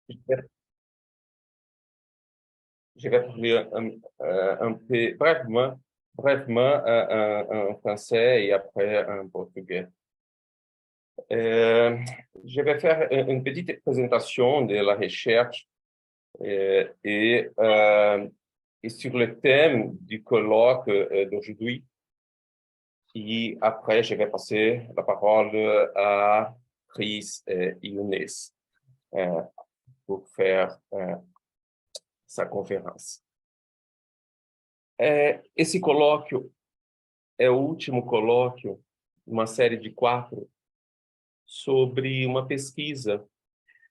Je vais je vais parler un peu brièvement un français et après un portugais. Euh, je vais faire une petite présentation de la recherche et sur le thème du colloque d'aujourd'hui. Et après, je vais passer la parole à Chris et Younes euh, pour faire sa conférence. Esse colóquio é o último colóquio, uma série de 4, sobre uma pesquisa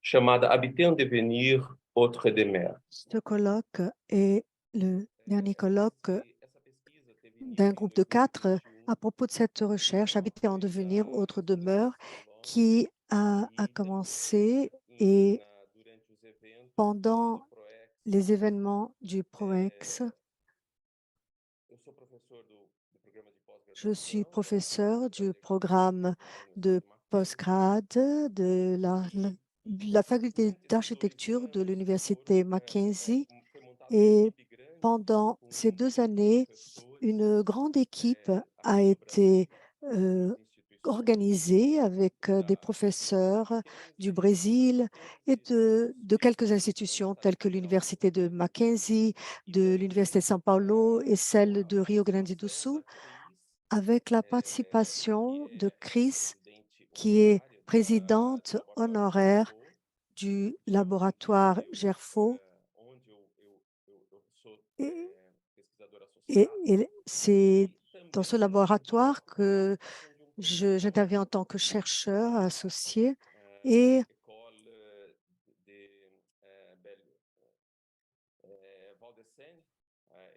chamada Habiter en devenir, autre demeure. Ce colloque est le dernier colloque Essa pesquisa teve d'un início em groupe de 4 à 2021, propos de cette recherche Habiter en devenir, realizada autre na demeure, Universidade de Londres qui a e depois, commencé et durante os eventos do pendant PROEX. les événements du PROEX. Eu sou professor do programa de Je suis pós-graduação professeur da du DECAM, programme da de Universidade Mackenzie, postgrad de la faculté durante esses 2 d'architecture de anos l'université Mackenzie. foi montada uma Et equipe grande pendant ces com 2 5 années, professores une grande équipe a aqui do été Brasil, de euh, outras instituições, organisée avec des da Universidade professeurs du Mackenzie, Brésil et outras de quelques instituições da institutions Universidade telles que Federal do l'Université Rio de Grande do Sul Mackenzie, e de l'Université de também São Paulo et com celle a de Rio Grande do participação Sul, da Cris, avec la que participation de é Chris, presidente qui est honorária do présidente Laboratório honoraire Gerfo, du laboratoire onde Gerfo. eu sou Et, pesquisador et, associado, et c'est e dans ce também laboratoire com a que participação de professor j'interviens en tant que chercheur da associé. Et École de Val de Seine,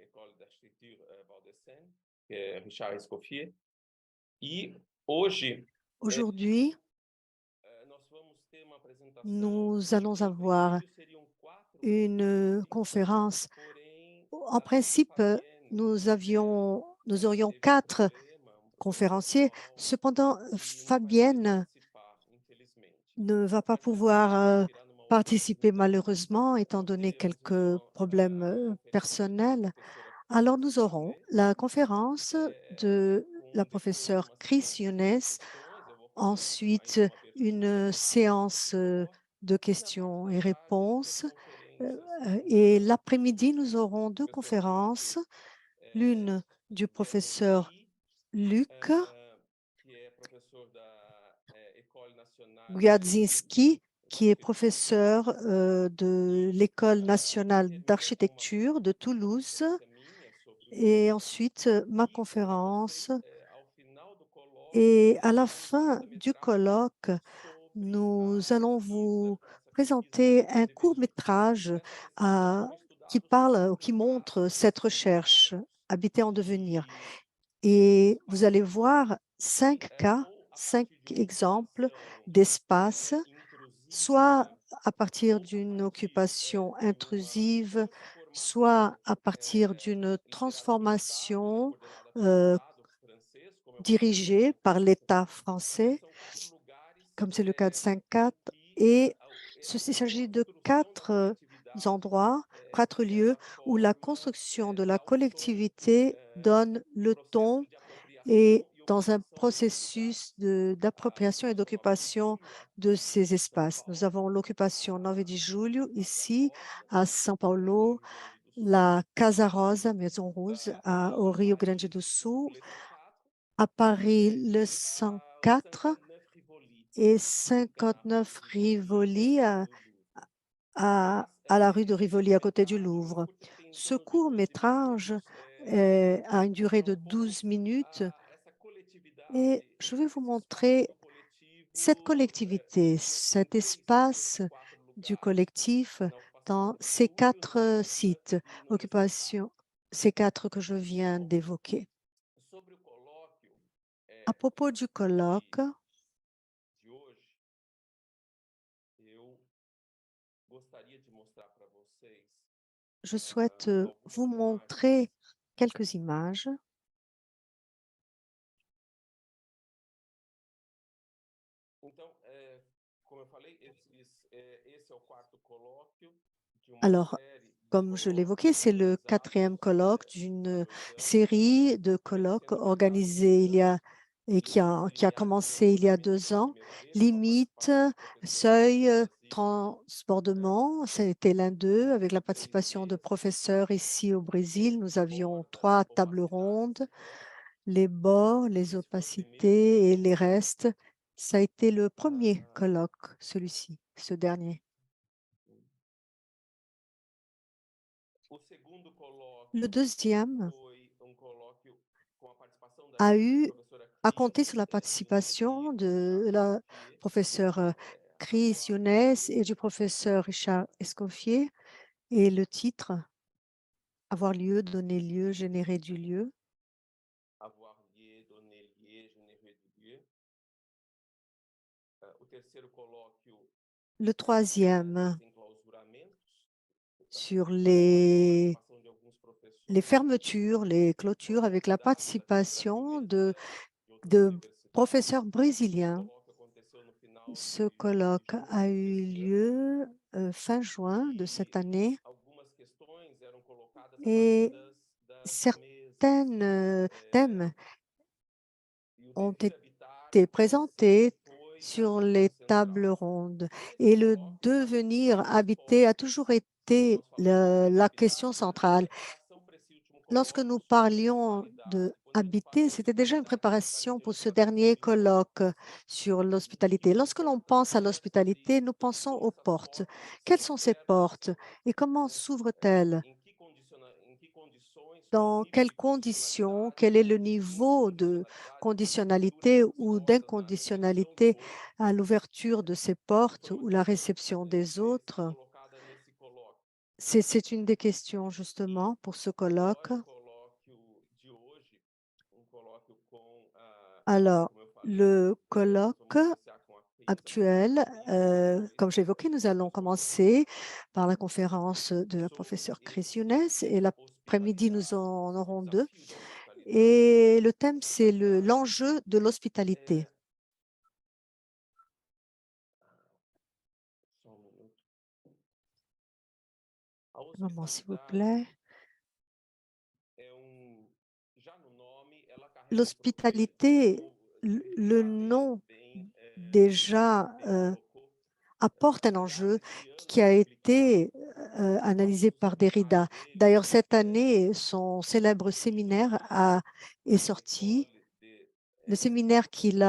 École d'Architecture Val de Seine, que é Richard Escoffier. E hoje aujourd'hui, nós vamos ter uma apresentação nous que allons em avoir princípio seriam 4 une conferencistas, conférence. porém En a principe, Fabienne nous aurions teve um 4 problema um pouquinho conférenciers. pessoal Cependant, e não vai poder Fabienne participar, infelizmente. ne va pas Mas ela vai pouvoir respirar numa outra participer oportunidade. malheureusement, étant Nós donné teremos quelques então problèmes a conferência da personnels. professora Alors Cris nous aurons Younes, la conférence de la depois de professeure uma Chris séquência de Younes, questões, eu vou fazer ensuite ainda uma abertura une do séance colóquio, de e na parte questions da et tarde 2 réponses. conferências, Et uma l'après-midi, nous do aurons 2 professor Luc conférences, l'une du professeur Guedzinski, Luc que é professor da École nationale Gwiazdzinski, qui est d'architecture de professeur Toulouse, de e l'École nationale termina com d'architecture de uma Toulouse. conferência minha sobre o Et tema, ensuite, ma e para conférence. vocês, ao final do colóquio, Et à la mostrar um fin du curta-metragem colloque, sobre nous a allons pesquisa, vous essa pesquisa présenter Habitat en un Devenir. court-métrage Essa pesquisa foi qui estudada sobre parle ou qui 5 montre casos, cette 5 recherche, casos, Habiter en devenir. e Et esses vous allez quatro voir casos 5 cas, ou a 5 partir de uma exemples ocupação d'espace, soit intrusiva à partir ou a d'une partir occupation de uma intrusive, soit transformação à partir d'une inspirada pelo Estado, né, transformation coordenada pelo euh, Estado francês, como é o caso do dirigée par 5.4. l'État Então, français, são 4 lugares comme c'est le cas de em 5.4. que Et essa ceci s'agit de construção da 4 coletividade, endroits, 4 lieux ela où la forma, construction de la dá o tom collectivité donne no le processo ton de et apropriação e dans un ocupação desses processus lugares. d'appropriation et Nosso d'occupation laboratório de aqui ces em São espaces. Nous avons Paulo, l'occupation 9 de Julio a Casa ici Rosa, à São no Paulo, Rio Grande do Sul, la Casa Rosa, Maison Rose, au em Rio Grande Paris, do Sul, le 104, à Paris, le e ao 104 59 Rivoli, et na rua 59 do Rivoli, Rivoli perto do Louvre. à la rue de Esse Rivoli, à côté du curta-metragem, Louvre. tem em Ce torno de 12 court-métrage minutos, a une durée mostra de um pouco 12 minutes essa coletividade, et je vais vous esse espaço montrer do cette coletivo collectivité, em cet três desses espace quatro du lugares, collectif na ocupação dans 9 de ces julho, na 4 Paulista sites, e no Rio 104. occupations, ces 4 que je viens Bom, d'évoquer. sobre o colóquio À propos du colloque, de hoje, eu gostaria de mostrar para vocês je souhaite vous algumas imagens. montrer quelques images. Então, como eu falei, esse é o quarto colóquio de uma Alors, série de comme je colóquios l'évoquais, c'est le quatrième organizados colloque há d'une 2 anos série de e vem colloques sendo tratado organisés il y a et qui a limites commencé il y a 2 pela ans. primeira vez com a Limites, participação do professor seuil, Luiz Brasília, transbordement, ça a été l'un d'eux avec la três participation de vezes, professeurs ici au Brésil. Nous avions borda, 3 tables opacidades rondes, e restos. les bords, les Esse foi o primeiro opacités et les colóquio. restes. Ça a été le premier Ah, colloque, celui-ci, ce dernier. o segundo Le colóquio deuxième foi colóquio com a participação da a eu professora à Cris compter sur la Yunes participation e de Richard la Escoffier, professeure Chris Avoir Younes et lieu, du professeur Richard Escoffier et le titre «Avoir lieu, donner lieu, générer du lieu». avoir lieu, donner lieu, générer du lieu. O terceiro colóquio Le sobre troisième os enclausuramentos, sur com a participação de alguns les professores fermetures, les de clôtures avec la universidades participation brasileiras de outras de universidades. professeurs Esse brésiliens. colóquio aconteceu no final Ce de colloque a junho eu desse ano lieu, fin juin de cette e année algumas questões eram colocadas a partir et das mesas. certaines, thèmes E o ont devir habitar été sempre présentés foi a sur les questão tables central. rondes Nesse et le colóquio, as devenir habité a respostas, toujours quando été nós falamos do dever la habitar, question era uma centrale. preparação para esse último Lorsque colóquio nous sobre parlions de hospitalidade. Quando a gente fala em habiter, c'était déjà une hospitalidade, a gente está préparation lidando pour com ce a questão dernier de colloque portas. sur E l'hospitalité. esse Lorsque l'on colóquio pense à começa l'hospitalité, nous assim, pensons como aux essas portes. portas Quelles são sont ces portes abertas, et comment né? s'ouvrent-elles? Em que condições, qual o Dans nível quelles de conditions? condicionalidade Quel est le ou niveau de incondicionalidade de abertura conditionnalité dessas ou portas, da recepção de d'inconditionnalité outros. à l'ouverture de ces Foi portes uma ou la questão que réception muitas des vezes autres? colocada nesse colóquio. C'est une des questions E justement pour ce colloque. agora o colóquio de hoje, colóquio com Alors, como eu falei, le nós colloque vamos iniciar com a actuel, Cris comme j'ai évoqué, nous allons commencer par la Yunes conférence de la sobre professeure Chris Younes esse et l'après-midi, nous hospitalidade, en o aurons 2. desafio da hospitalidade. Et le thème, c'est Hospitalidade l'enjeu de l'hospitalité. é só um minuto. A Un moment, s'il vous hospitalidade plaît. é já no nome, ela carrega L'hospitalité, como le Derrida nom bem, déjà bem colocou, apporte un enjeu esse ano qui a publicado été analysé o par seminário Derrida. dele, D'ailleurs, cette année, son célèbre séminaire est sorti. École Le séminaire de Sciences qu'il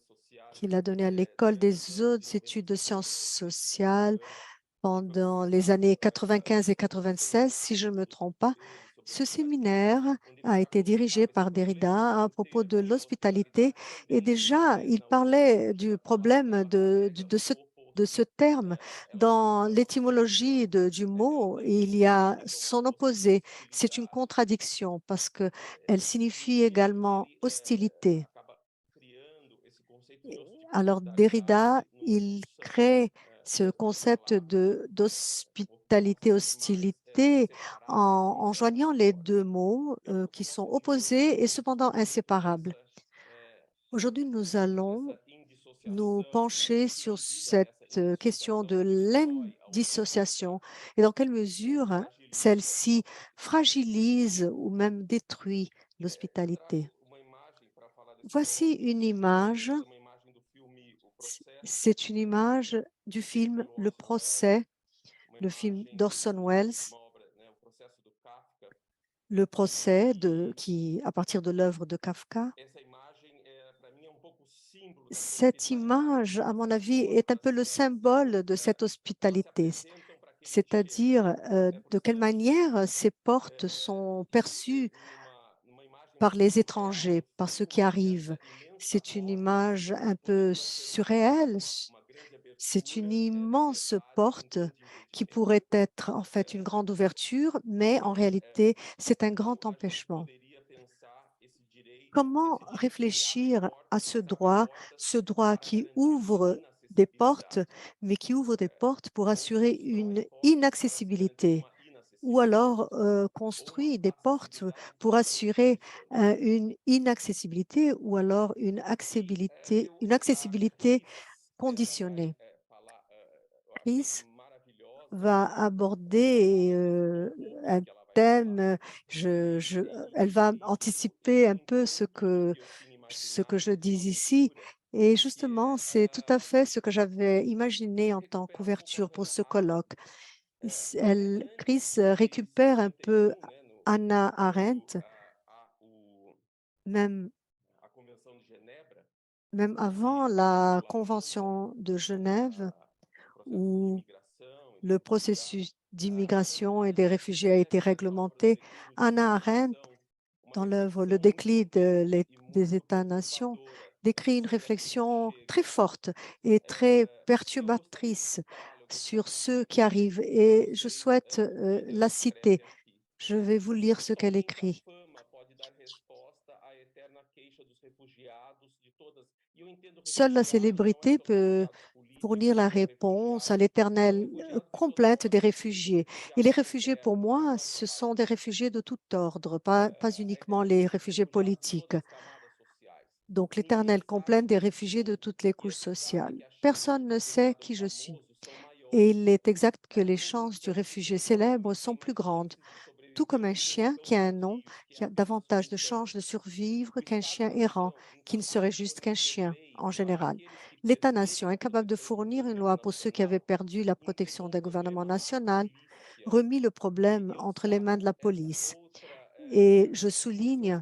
Sociales a donné à l'École des de hautes études de 96 sciences a sociales 98, ele foi pendant les publicado années 95 et um 96, si je seminário ne me sobre trompe pas. sobre Ce hospitalidade, séminaire onde ele a já été dirigé colocava esse par problema Derrida à propos de interno da l'hospitalité hospitalidade et também déjà il na origem parlait du da palavra, problème ela carrega o de oposto. ce terme. Ela Dans opositua, l'étymologie du ela mot, il y também a retoma son opposé. C'est une hostilidade. contradiction parce qu'elle signifie E aí également ele hostilité. acaba criando esse conceito de Alors Derrida, hospitalidade numa il junção crée ce dessas duas concept palavras, d'hospitalité, opostas, mas hostilité inseparáveis en nisso joignant les agora. deux mots E hoje qui nós sont vamos opposés et justamente cependant inséparables. eh, Aujourd'hui, nous allons nessa nous indissociação, pencher em que sur medida cette essa question indissociação de destrói a l'indissociation hospitalidade et dans quelle ou mesure fragiliza a celle-ci hospitalidade. fragilise ou même détruit Eu trago l'hospitalité. uma imagem para falar desse Voici colóquio. une image. Essa é uma imagem do filme O Processo, C'est une image du feito film pelo Le Orson Welles, Procès, uma le film imagem d'Orson Welles, uma obra, né, O Processo do Kafka. le procès E qui, à partir de l'œuvre de Kafka. essa imagem, para mim, é um pouco símbolo dessa Cette hospitalidade. image, à mon Essas avis, est un peu portas, le symbole de cette elas se hospitalité, apresentam para quem não chega. c'est-à-dire É porque de quelle manière ces portes sont perçues numa imagem par assim les surreal étrangers, do par ceux filme, qui você vê arrivent. essa imensa C'est une porta, image un peu poderia ser surréelle. uma grande C'est une abertura, na immense verdade, um porte grande qui impedimento. pourrait être en fait une grande ouverture, mais en réalité, c'est un grand Como a gente empêchement. poderia pensar Comment esse direito de abrir réfléchir à portas, ce droit para qui garantir uma ouvre des portes, inacessibilidade, mais qui ouvre des portes pour ou assurer constrói une portas para se garantir inaccessibilité, uma ou alors inacessibilidade, ou uma construit des portes acessibilidade pour assurer condicional. une inaccessibilité, ou alors E une a accessibilité Cris, ela conditionnée. vai falar, eu acho que Chris va aborder un thème, elle va anticiper un peu ce que je dis ici. Et justement, c'est tout à fait ce que j'avais imaginé en tant qu'ouverture pour ce colloque. Chris récupère un peu Hannah Arendt, même, même avant la Convention de Genève, où le processus d'immigration et des réfugiés a été réglementé. Hannah Arendt, dans l'œuvre Le déclin des États-nations, décrit une réflexion très forte et très perturbatrice sur ceux qui arrivent. Et je souhaite la citer. Je vais vous lire ce qu'elle écrit. Seule la célébrité peut fournir la réponse à l'éternelle complainte des réfugiés. Et les réfugiés, pour moi, ce sont des réfugiés de tout ordre, pas uniquement les réfugiés politiques. Donc, l'éternelle complainte des réfugiés de toutes les couches sociales. Personne ne sait qui je suis. Et il est exact que les chances du réfugié célèbre sont plus grandes. Tout comme un chien qui a un nom, qui a davantage de chances de survivre qu'un chien errant, qui ne serait juste qu'un chien en général. L'État-nation, incapable de fournir une loi pour ceux qui avaient perdu la protection d'un gouvernement national, remit le problème entre les mains de la police. Et je souligne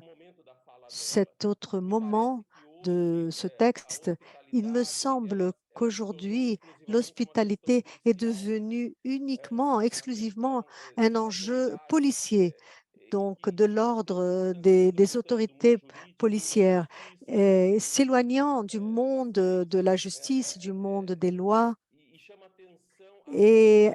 cet autre moment de ce texte. Il me semble qu'aujourd'hui, l'hospitalité est devenue uniquement, exclusivement un enjeu policier, donc de l'ordre des autorités policières, s'éloignant du monde de la justice, du monde des lois. Et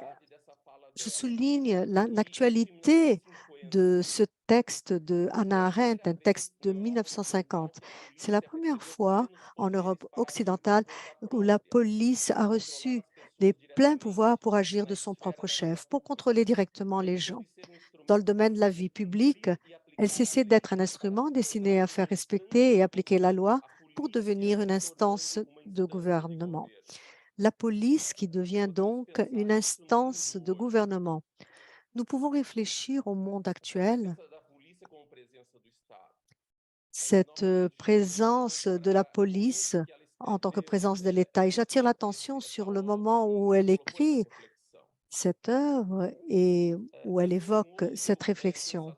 je souligne l'actualité de ce texte de Hannah Arendt, un texte de 1950. C'est la première fois en Europe occidentale où la police a reçu les pleins pouvoirs pour agir de son propre chef, pour contrôler directement les gens. Dans le domaine de la vie publique, elle cessait d'être un instrument destiné à faire respecter et appliquer la loi pour devenir une instance de gouvernement. La police qui devient donc une instance de gouvernement. Nous pouvons réfléchir au monde actuel, cette présence de la police en tant que présence de l'État. Et j'attire l'attention sur le moment où elle écrit cette œuvre et où elle évoque cette réflexion.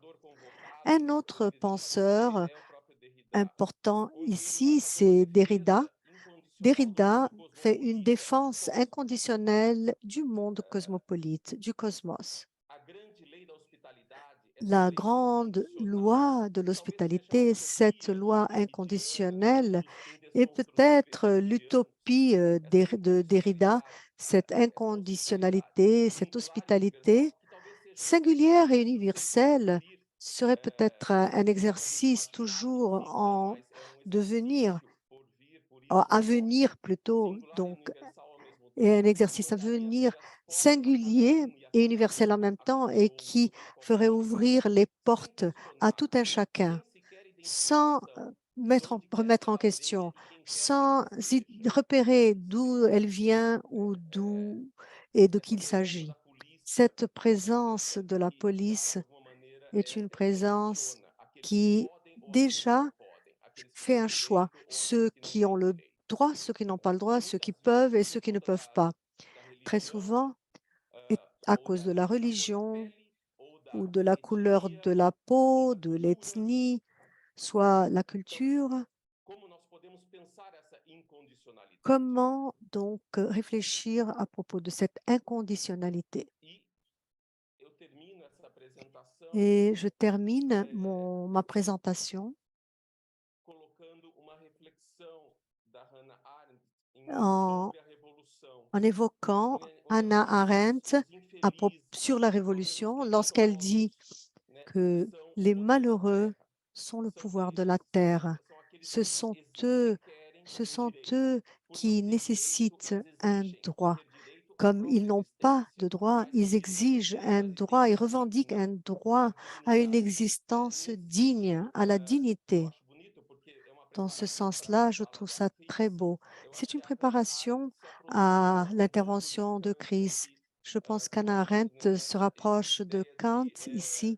Un autre penseur important ici, c'est Derrida. Derrida fait une défense inconditionnelle du monde cosmopolite, du cosmos. La grande loi de l'hospitalité, cette loi inconditionnelle, est peut-être l'utopie de Derrida, cette inconditionnalité, cette hospitalité singulière et universelle serait peut-être un exercice toujours en devenir, à venir plutôt, donc, et un exercice à venir singulier et universel en même temps et qui ferait ouvrir les portes à tout un chacun sans remettre en question, sans repérer d'où elle vient ou d'où et de qui il s'agit. Cette présence de la police est une présence qui déjà fait un choix. Ceux qui ont le droit, ceux qui n'ont pas le droit, ceux qui peuvent et ceux qui ne peuvent pas. Très souvent, et à cause de la religion ou de la couleur de la peau, de l'ethnie, soit la culture. Comment donc réfléchir à propos de cette inconditionnalité? Et je termine ma présentation en, en évoquant Hannah Arendt sur la Révolution lorsqu'elle dit que les malheureux sont le pouvoir de la terre. Ce sont eux, ce sont eux qui nécessitent un droit. Comme ils n'ont pas de droit, ils exigent un droit, ils revendiquent un droit à une existence digne, à la dignité. Dans ce sens-là, je trouve ça très beau. C'est une préparation à l'intervention de Chris. Je pense qu'Hannah Arendt se rapproche de Kant ici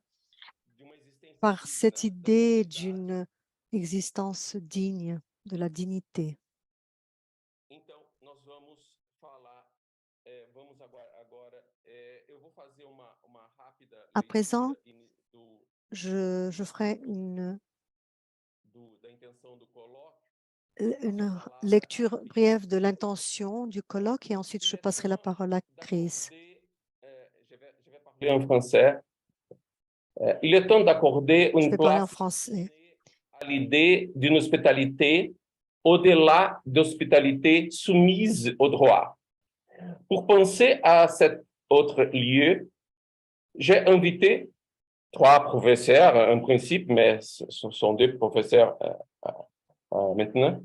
par cette idée d'une existence digne, de la dignité. Então, nós vamos falar, vamos agora, eu vou fazer uma rápida À leitura présent, je ferai da intenção do colóquio. une lecture brève de l'intention du colloque et ensuite je passerai la parole à Chris. Je vais parler en français. Il est temps d'accorder Je une vais parler en place français. à l'idée d'une hospitalité au-delà d'hospitalité soumise au droit. Pour penser à cet autre lieu, j'ai invité trois professeurs, en principe, mais ce sont deux professeurs maintenant,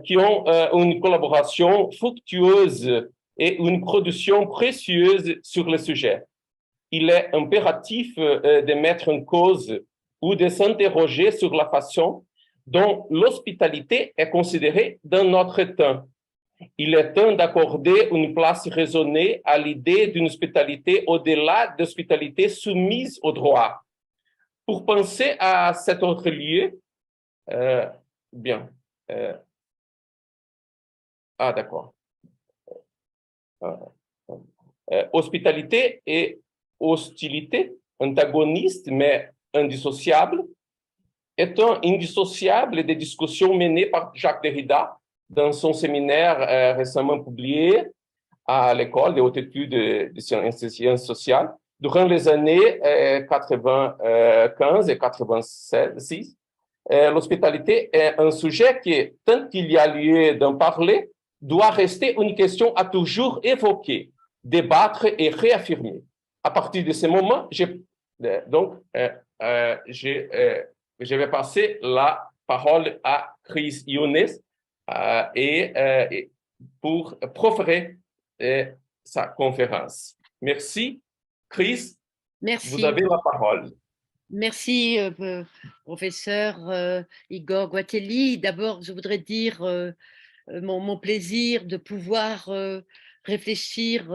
qui ont une collaboration fructueuse et une production précieuse sur le sujet. Il est impératif de mettre en cause ou de s'interroger sur la façon dont l'hospitalité est considérée dans notre temps. Il est temps d'accorder une place raisonnée à l'idée d'une hospitalité au-delà d'hospitalité soumise au droit. Pour penser à cet autre lieu, bien. D'accord. Hospitalité et hostilité, antagonistes mais indissociables, étant indissociables des discussions menées par Jacques Derrida dans son séminaire récemment publié à l'École des hautes études de sciences sociales durant les années 95 et 86. L'hospitalité est un sujet qui, tant qu'il y a lieu d'en parler, doit rester une question à toujours évoquer, débattre et réaffirmer. À partir de ce moment, je vais passer la parole à Chris Younes pour proférer sa conférence. Merci. Chris, vous avez la parole. Merci, professeur Igor Guatelli. D'abord, je voudrais dire mon plaisir de pouvoir réfléchir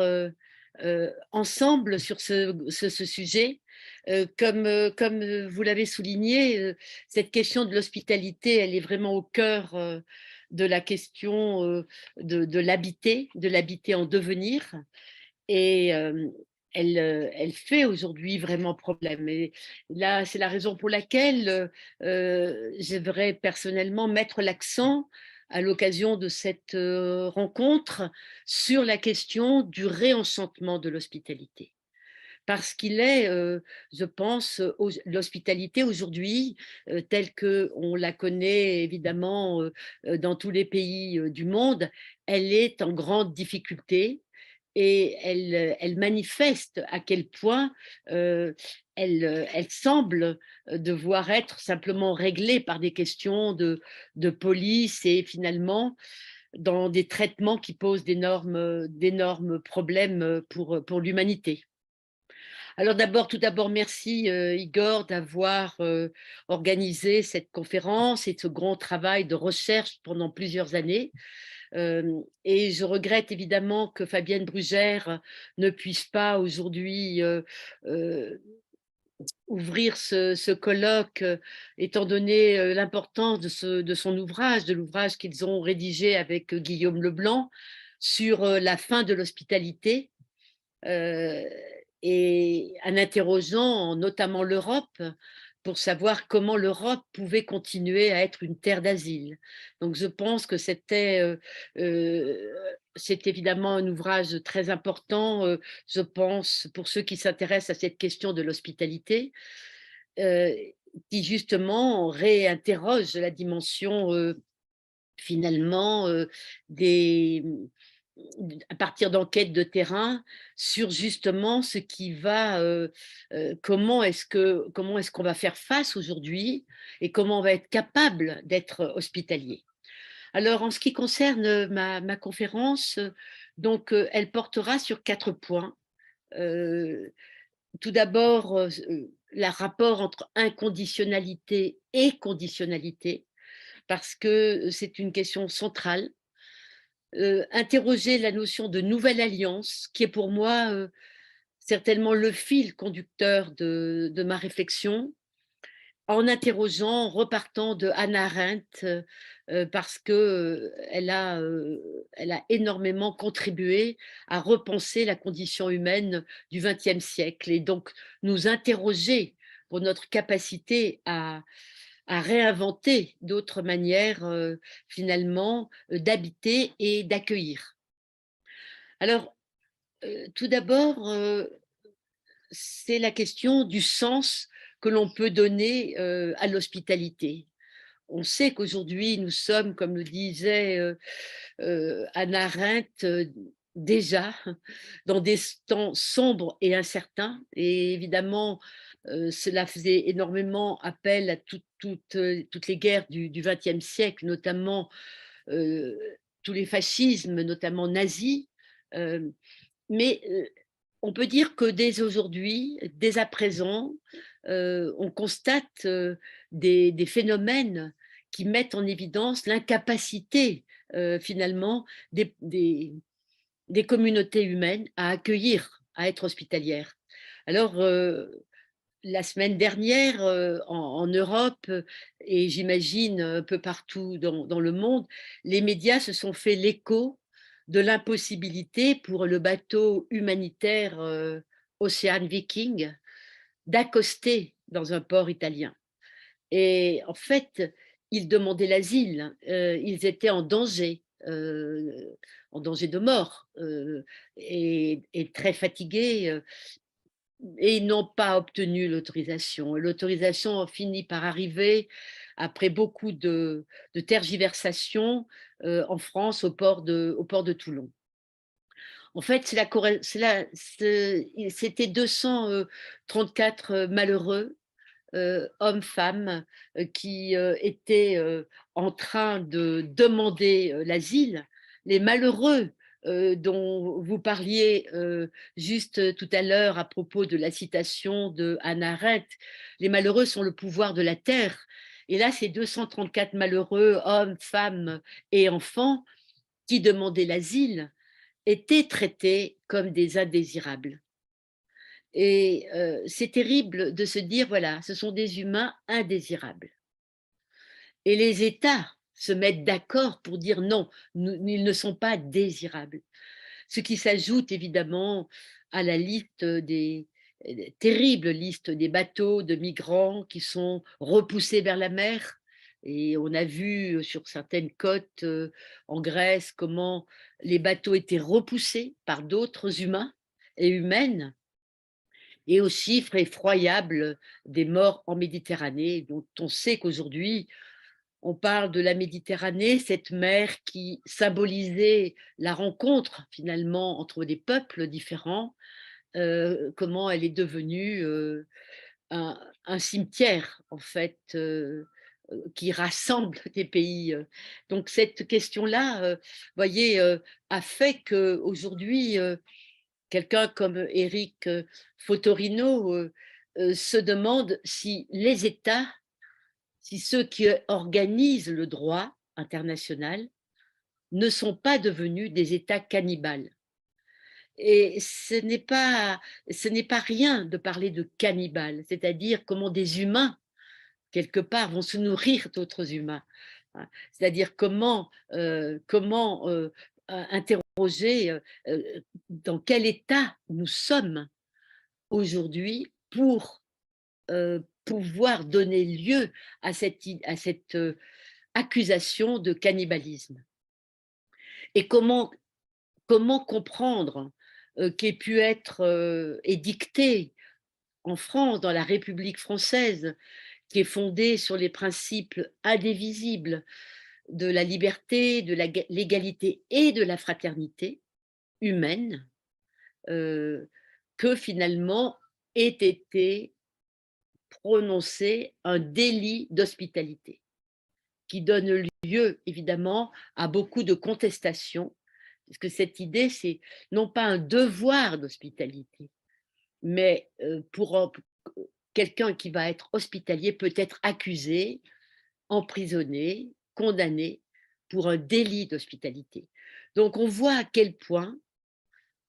ensemble sur ce sujet. Comme vous l'avez souligné, cette question de l'hospitalité, elle est vraiment au cœur de la question de l'habiter en devenir. Et elle fait aujourd'hui vraiment problème. Et là, c'est la raison pour laquelle j'aimerais personnellement mettre l'accent à l'occasion de cette rencontre sur la question du réenchantement de l'hospitalité. Parce qu'il est, je pense, l'hospitalité aujourd'hui, telle qu'on la connaît évidemment dans tous les pays du monde, elle est en grande difficulté et elle manifeste à quel point elle semble devoir être simplement réglée par des questions de police et finalement dans des traitements qui posent d'énormes problèmes pour l'humanité. Alors tout d'abord, merci Igor d'avoir organisé cette conférence et ce grand travail de recherche pendant plusieurs années. Et je regrette évidemment que Fabienne Brugère ne puisse pas aujourd'hui ouvrir ce colloque, étant donné l'importance de son ouvrage, de l'ouvrage qu'ils ont rédigé avec Guillaume Leblanc sur la fin de l'hospitalité. Et en interrogeant notamment l'Europe pour savoir comment l'Europe pouvait continuer à être une terre d'asile. Donc je pense que c'est évidemment un ouvrage très important, je pense, pour ceux qui s'intéressent à cette question de l'hospitalité, qui justement réinterroge la dimension finalement à partir d'enquêtes de terrain sur justement ce qui va, comment est-ce qu'on va faire face aujourd'hui et comment on va être capable d'être hospitalier. Alors, en ce qui concerne ma conférence, donc, elle portera sur 4 points. Tout d'abord, le rapport entre inconditionnalité et conditionnalité, parce que c'est une question centrale. interroger la notion de nouvelle alliance, qui est pour moi certainement le fil conducteur de ma réflexion, en interrogeant, en repartant de Hannah Arendt, parce que elle a énormément contribué à repenser la condition humaine du XXe siècle et donc nous interroger pour notre capacité à réinventer d'autres manières finalement d'habiter et d'accueillir. Alors, tout d'abord, c'est la question du sens que l'on peut donner à l'hospitalité. On sait qu'aujourd'hui, nous sommes, comme le disait Hannah Arendt, déjà dans des temps sombres et incertains. Et évidemment, cela faisait énormément appel à toutes les guerres du XXe siècle, notamment euh, tous les fascismes, notamment nazis. Euh, mais on peut dire que dès aujourd'hui, dès à présent, on constate des phénomènes qui mettent en évidence l'incapacité finalement des communautés humaines à accueillir, à être hospitalières. Alors, la semaine dernière, en Europe et j'imagine un peu partout dans le monde, les médias se sont fait l'écho de l'impossibilité pour le bateau humanitaire Ocean Viking d'accoster dans un port italien. Et en fait, ils demandaient l'asile, ils étaient en danger de mort et très fatigués et ils n'ont pas obtenu l'autorisation. L'autorisation finit par arriver après beaucoup de tergiversations en France au port de Toulon. En fait, c'était 234 malheureux, hommes, femmes, qui étaient en train de demander l'asile. Les malheureux dont vous parliez juste tout à l'heure à propos de la citation de Hannah Arendt, les malheureux sont le pouvoir de la terre. Et là, ces 234 malheureux, hommes, femmes et enfants, qui demandaient l'asile, étaient traités comme des indésirables. Et c'est terrible de se dire, voilà, ce sont des humains indésirables. Et les États se mettent d'accord pour dire non, ils ne sont pas désirables. Ce qui s'ajoute évidemment à la liste des terrible liste des bateaux de migrants qui sont repoussés vers la mer. Et on a vu sur certaines côtes en Grèce comment les bateaux étaient repoussés par d'autres humains et humaines, et aux chiffres effroyables des morts en Méditerranée, dont on sait qu'aujourd'hui, on parle de la Méditerranée, cette mer qui symbolisait la rencontre finalement entre des peuples différents, comment elle est devenue un cimetière en fait qui rassemble des pays. Donc cette question-là, voyez, a fait qu'aujourd'hui, quelqu'un comme Eric Fotorino se demande si les États, si ceux qui organisent le droit international ne sont pas devenus des États cannibales. Et ce n'est pas rien de parler de cannibales, c'est-à-dire comment des humains, quelque part, vont se nourrir d'autres humains. C'est-à-dire comment interroger dans quel état nous sommes aujourd'hui pour pouvoir donner lieu à cette accusation de cannibalisme. Et comment comprendre qu'ait pu être édicté en France, dans la République française, qui est fondée sur les principes indivisibles de la liberté, de l'égalité et de la fraternité humaine, que finalement ait été prononcé un délit d'hospitalité, qui donne lieu évidemment à beaucoup de contestations, parce que cette idée, c'est non pas un devoir d'hospitalité, mais pour quelqu'un qui va être hospitalier peut être accusé, emprisonné, condamné pour un délit d'hospitalité. Donc, on voit à quel point,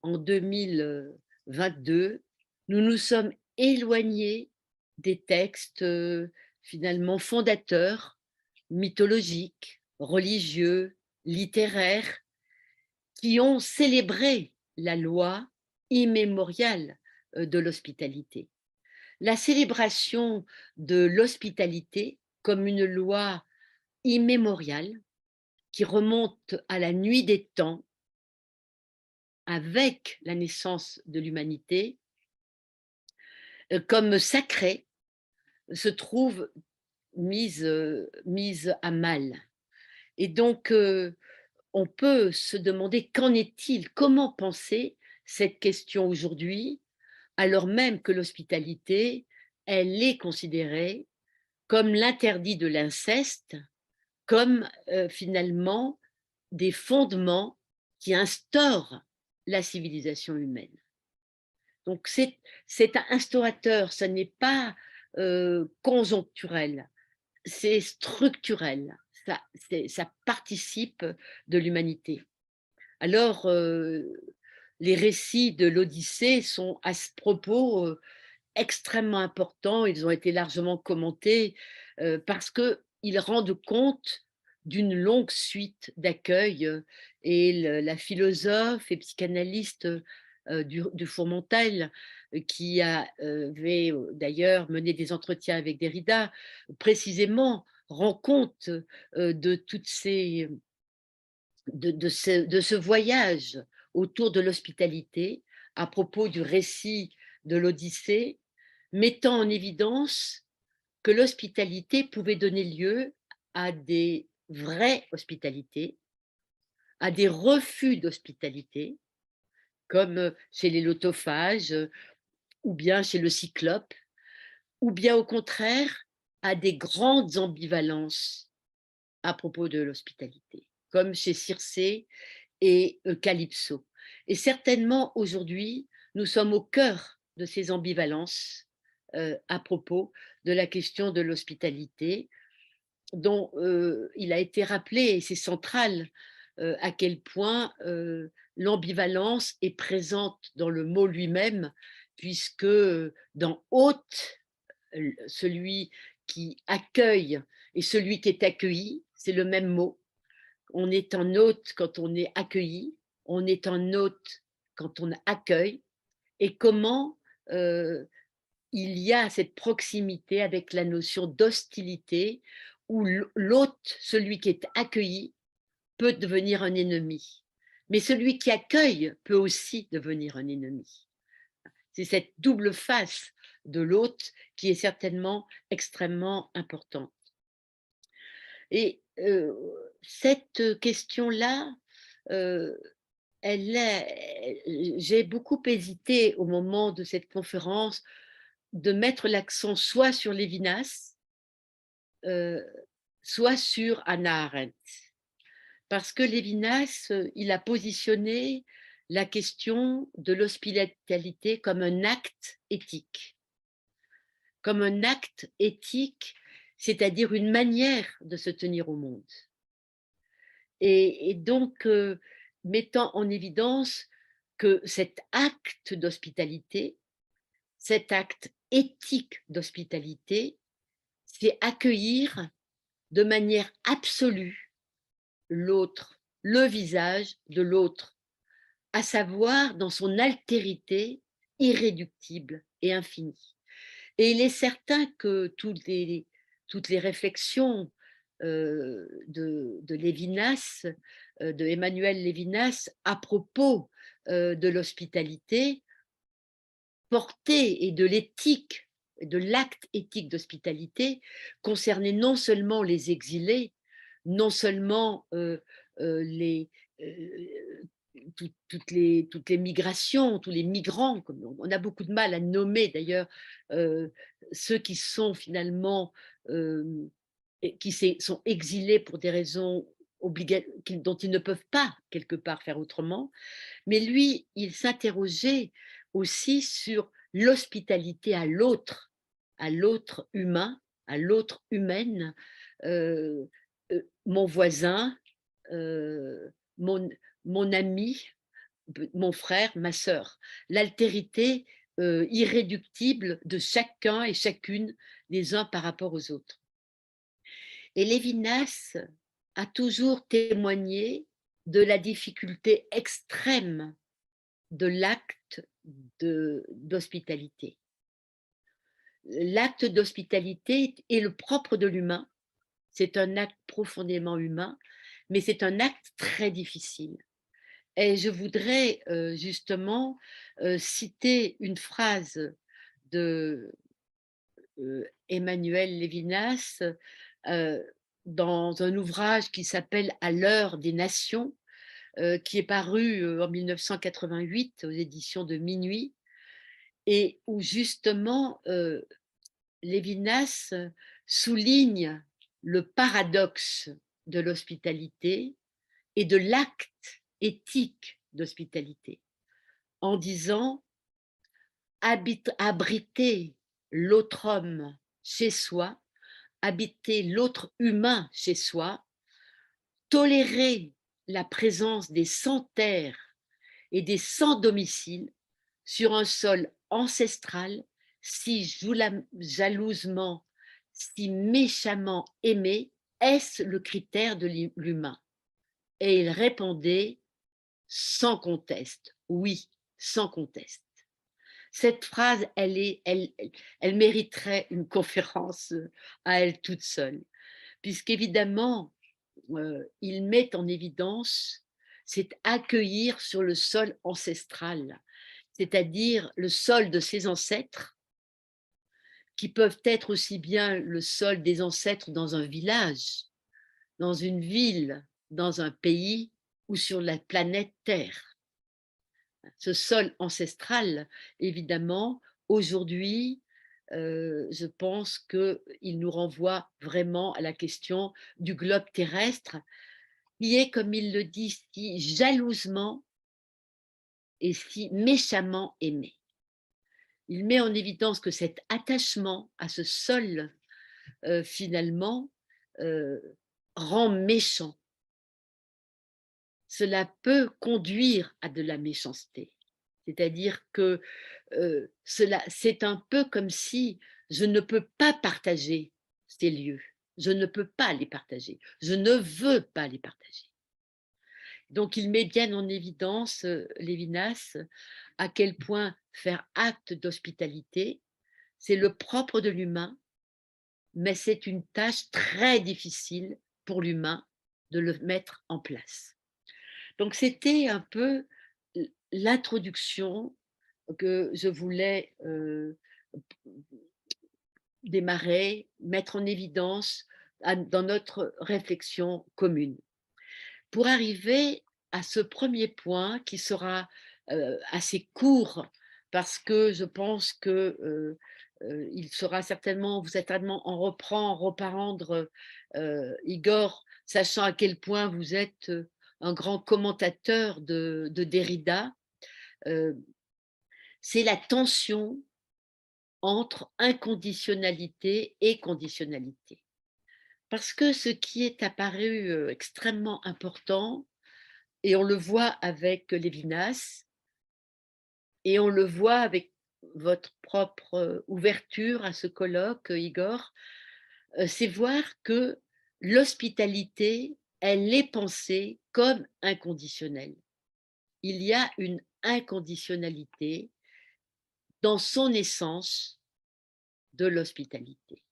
en 2022, nous nous sommes éloignés des textes finalement fondateurs, mythologiques, religieux, littéraires, qui ont célébré la loi immémoriale de l'hospitalité. La célébration de l'hospitalité comme une loi immémoriale qui remonte à la nuit des temps avec la naissance de l'humanité, comme sacrée, se trouve mise à mal. Et donc, on peut se demander qu'en est-il, comment penser cette question aujourd'hui, alors même que l'hospitalité, elle est considérée comme l'interdit de l'inceste, comme finalement des fondements qui instaurent la civilisation humaine. Donc c'est instaurateur, ça n'est pas conjoncturel, c'est structurel, ça participe de l'humanité. Alors, les récits de l'Odyssée sont à ce propos extrêmement importants, ils ont été largement commentés parce qu'ils rendent compte d'une longue suite d'accueil et la philosophe et psychanalyste du Fourmental, qui avait d'ailleurs mené des entretiens avec Derrida, précisément rend compte de toutes ces de ce voyage autour de l'hospitalité à propos du récit de l'Odyssée, mettant en évidence que l'hospitalité pouvait donner lieu à des vraies hospitalités, à des refus d'hospitalité, comme chez les lotophages ou bien chez le cyclope, ou bien au contraire à des grandes ambivalences à propos de l'hospitalité, comme chez Circé et Calypso. Et certainement aujourd'hui, nous sommes au cœur de ces ambivalences à propos de la question de l'hospitalité, dont il a été rappelé, et c'est central, à quel point l'ambivalence est présente dans le mot lui-même, puisque dans hôte, celui qui accueille et celui qui est accueilli, c'est le même mot. On est en hôte quand on est accueilli, on est en hôte quand on accueille, et comment il y a cette proximité avec la notion d'hostilité où l'hôte, celui qui est accueilli, peut devenir un ennemi. Mais celui qui accueille peut aussi devenir un ennemi. C'est cette double face de l'hôte qui est certainement extrêmement importante. Et cette question-là, j'ai beaucoup hésité au moment de cette conférence de mettre l'accent soit sur Lévinas, soit sur Hannah Arendt. Parce que Lévinas, il a positionné la question de l'hospitalité comme un acte éthique. Comme un acte éthique, c'est-à-dire une manière de se tenir au monde. Et donc, mettant en évidence que cet acte d'hospitalité, cet acte éthique d'hospitalité, c'est accueillir de manière absolue l'autre, le visage de l'autre, à savoir dans son altérité irréductible et infinie. Et il est certain que toutes les réflexions de Lévinas, de Emmanuel Lévinas, à propos de l'hospitalité, portée et de l'éthique, de l'acte éthique d'hospitalité, concernait non seulement les exilés, non seulement toutes les migrations, tous les migrants, on a beaucoup de mal à nommer d'ailleurs ceux qui sont finalement qui sont exilés pour des raisons dont ils ne peuvent pas quelque part faire autrement, mais lui, il s'interrogeait aussi sur l'hospitalité à l'autre humain, à l'autre humaine, mon voisin, mon ami, mon frère, ma sœur. L'altérité irréductible de chacun et chacune des uns par rapport aux autres. Et Lévinas a toujours témoigné de la difficulté extrême de l'acte d'hospitalité. L'acte d'hospitalité est le propre de l'humain, c'est un acte profondément humain, mais c'est un acte très difficile. Et je voudrais justement citer une phrase de Emmanuel Lévinas dans un ouvrage qui s'appelle « À l'heure des nations », qui est paru en 1988 aux éditions de Minuit, et où justement Lévinas souligne le paradoxe de l'hospitalité et de l'acte éthique d'hospitalité, en disant abriter l'autre homme chez soi, habiter l'autre humain chez soi, tolérer la présence des sans-terre et des sans-domicile sur un sol ancestral si jalousement, si méchamment aimé, est-ce le critère de l'humain? Et il répondait sans conteste, oui, sans conteste. Cette phrase, elle mériterait une conférence à elle toute seule, puisqu'évidemment, il met en évidence, c'est accueillir sur le sol ancestral, c'est-à-dire le sol de ses ancêtres, qui peuvent être aussi bien le sol des ancêtres dans un village, dans une ville, dans un pays ou sur la planète Terre. Ce sol ancestral, évidemment, aujourd'hui, je pense qu'il nous renvoie vraiment à la question du globe terrestre, qui est, comme il le dit, si jalousement et si méchamment aimé. Il met en évidence que cet attachement à ce sol, finalement, rend méchant. Cela peut conduire à de la méchanceté. C'est-à-dire que c'est un peu comme si je ne peux pas partager ces lieux. Je ne peux pas les partager. Je ne veux pas les partager. Donc, il met bien en évidence, Lévinas, à quel point faire acte d'hospitalité, c'est le propre de l'humain, mais c'est une tâche très difficile pour l'humain de le mettre en place. Donc, c'était un peu l'introduction que je voulais démarrer, mettre en évidence dans notre réflexion commune. Pour arriver à ce premier point qui sera assez court, parce que je pense que il sera certainement, vous êtes certainement en reprendre Igor, sachant à quel point vous êtes un grand commentateur de Derrida, c'est la tension entre inconditionnalité et conditionnalité. Parce que ce qui est apparu extrêmement important, et on le voit avec Lévinas, et on le voit avec votre propre ouverture à ce colloque, Igor, c'est voir que l'hospitalité, elle est pensée comme inconditionnelle. Il y a une inconditionnalité dans son essence de l'hospitalité.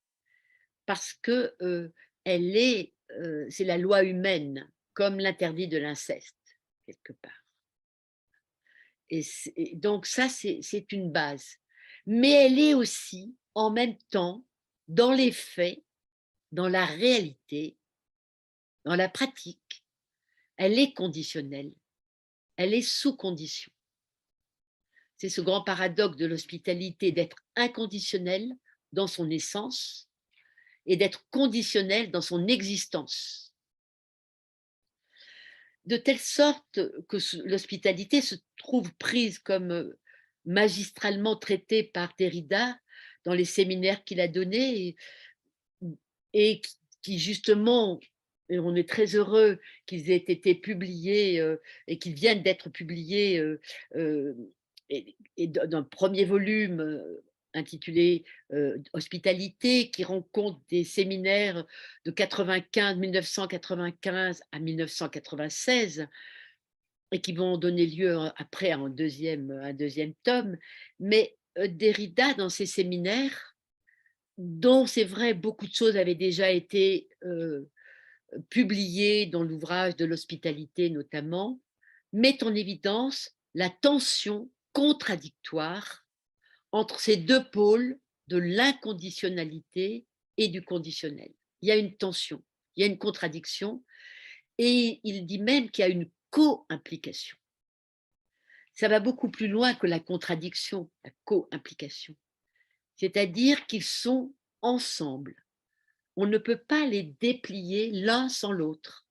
Parce que c'est la loi humaine, comme l'interdit de l'inceste, quelque part. Et donc ça, c'est une base. Mais elle est aussi, en même temps, dans les faits, dans la réalité, dans la pratique, elle est conditionnelle, elle est sous condition. C'est ce grand paradoxe de l'hospitalité d'être inconditionnelle dans son essence et d'être conditionnelle dans son existence. De telle sorte que l'hospitalité se trouve prise comme magistralement traitée par Derrida dans les séminaires qu'il a donnés et qui justement et on est très heureux qu'ils aient été publiés et qu'ils viennent d'être publiés et d'un premier volume intitulé Hospitalité, qui rend compte des séminaires de 1995 à 1996 et qui vont donner lieu après à un deuxième tome. Mais Derrida, dans ses séminaires, dont c'est vrai, beaucoup de choses avaient déjà été publiées dans l'ouvrage de l'hospitalité notamment, met en évidence la tension contradictoire entre ces deux pôles de l'inconditionnalité et du conditionnel. Il y a une tension, il y a une contradiction, et il dit même qu'il y a une co-implication. Ça va beaucoup plus loin que la contradiction, la co-implication. C'est-à-dire qu'ils sont ensemble. On ne peut pas les déplier l'un sans l'autre.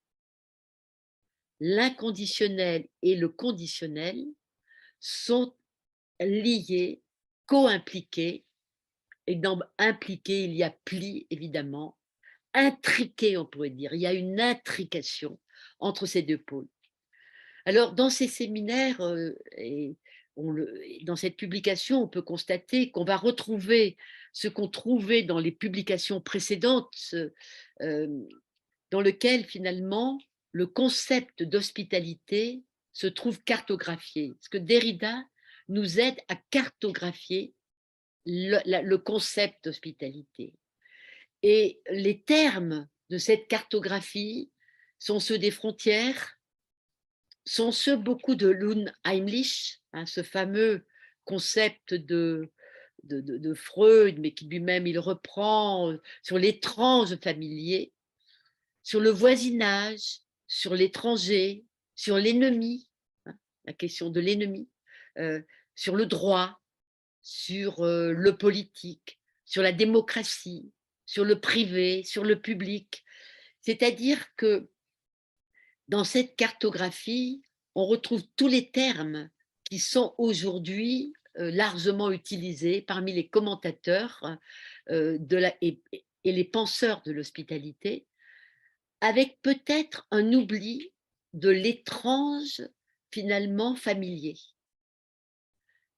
L'inconditionnel et le conditionnel sont liés, co-impliqués, et dans impliqué, il y a pli, évidemment, intriqué, on pourrait dire. Il y a une intrication entre ces deux pôles. Alors, dans ces séminaires, dans cette publication, on peut constater qu'on va retrouver ce qu'on trouvait dans les publications précédentes, dans lequel finalement le concept d'hospitalité se trouve cartographié. Parce que Derrida nous aide à cartographier le concept d'hospitalité. Et les termes de cette cartographie sont ceux des frontières, sont ceux beaucoup de Lund Heimlich, ce fameux concept de Freud, mais qui lui-même il reprend sur l'étrange familier, sur le voisinage, sur l'étranger, sur l'ennemi, la question de l'ennemi, sur le droit, sur le politique, sur la démocratie, sur le privé, sur le public. C'est-à-dire que dans cette cartographie, on retrouve tous les termes qui sont aujourd'hui largement utilisés parmi les commentateurs et les penseurs de l'hospitalité, avec peut-être un oubli de l'étrange finalement familier.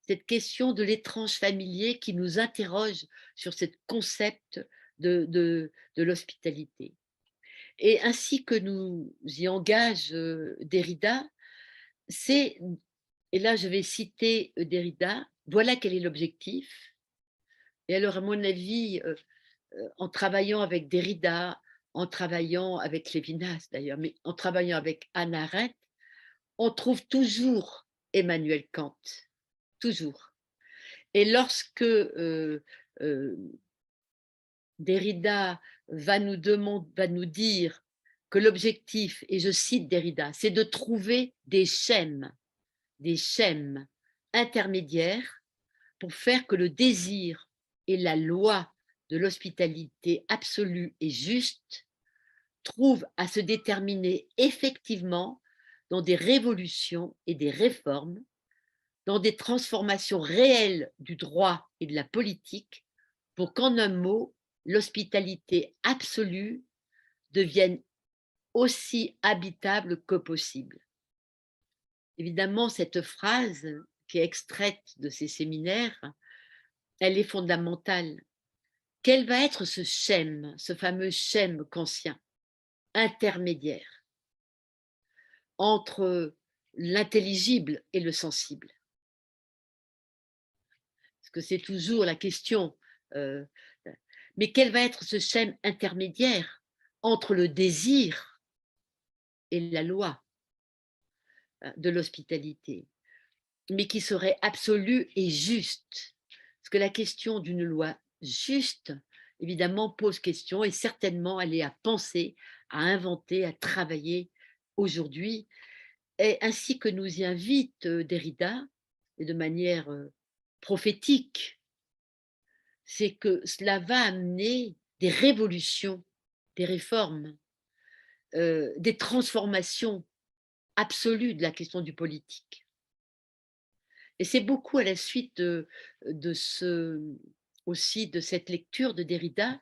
Cette question de l'étrange familier qui nous interroge sur ce concept de l'hospitalité. Et ainsi que nous y engage Derrida, c'est, et là je vais citer Derrida, voilà quel est l'objectif. Et alors à mon avis, en travaillant avec Derrida, en travaillant avec Lévinas d'ailleurs, mais en travaillant avec Hannah Arendt, on trouve toujours Emmanuel Kant, toujours. Et lorsque Derrida va nous dire que l'objectif, et je cite Derrida, c'est de trouver des schèmes intermédiaires pour faire que le désir et la loi de l'hospitalité absolue et juste trouvent à se déterminer effectivement dans des révolutions et des réformes, dans des transformations réelles du droit et de la politique, pour qu'en un mot, l'hospitalité absolue devienne aussi habitable que possible. Évidemment, cette phrase qui est extraite de ces séminaires, elle est fondamentale. Quel va être ce schème, ce fameux schème kantien, intermédiaire, entre l'intelligible et le sensible? Parce que c'est toujours la question. Mais quel va être ce schème intermédiaire entre le désir et la loi de l'hospitalité, mais qui serait absolue et juste? Parce que la question d'une loi juste, évidemment, pose question, et certainement elle est à penser, à inventer, à travailler aujourd'hui, et ainsi que nous y invite Derrida, et de manière prophétique, c'est que cela va amener des révolutions, des réformes, des transformations absolues de la question du politique. Et c'est beaucoup à la suite aussi de cette lecture de Derrida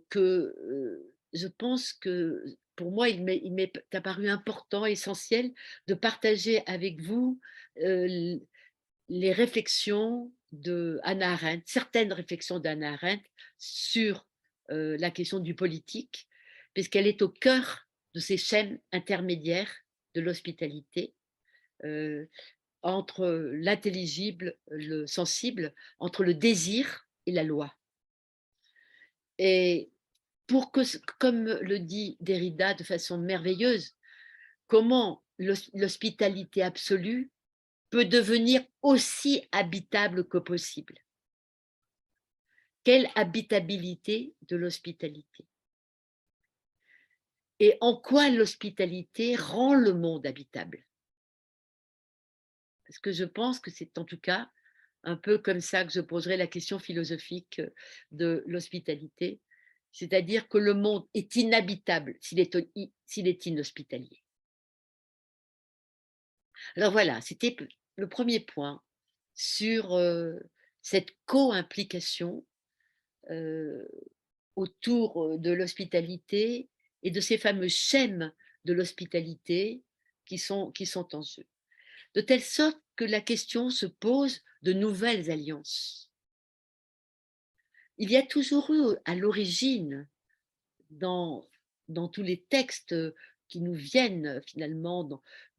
que je pense que pour moi, il m'est apparu important, essentiel de partager avec vous les réflexions de Hannah Arendt, certaines réflexions d'Hannah Arendt sur la question du politique, puisqu'elle est au cœur de ces chaînes intermédiaires de l'hospitalité, entre l'intelligible, le sensible, entre le désir et la loi. Et pour que, comme le dit Derrida de façon merveilleuse, comment l'hospitalité absolue peut devenir aussi habitable que possible. Quelle habitabilité de l'hospitalité? Et en quoi l'hospitalité rend le monde habitable? Parce que je pense que c'est en tout cas un peu comme ça que je poserai la question philosophique de l'hospitalité, c'est-à-dire que le monde est inhabitable s'il est inhospitalier. Alors voilà, c'était le premier point sur cette co-implication autour de l'hospitalité et de ces fameux schèmes de l'hospitalité qui sont en jeu. De telle sorte que la question se pose de nouvelles alliances. Il y a toujours eu à l'origine, dans tous les textes qui nous viennent finalement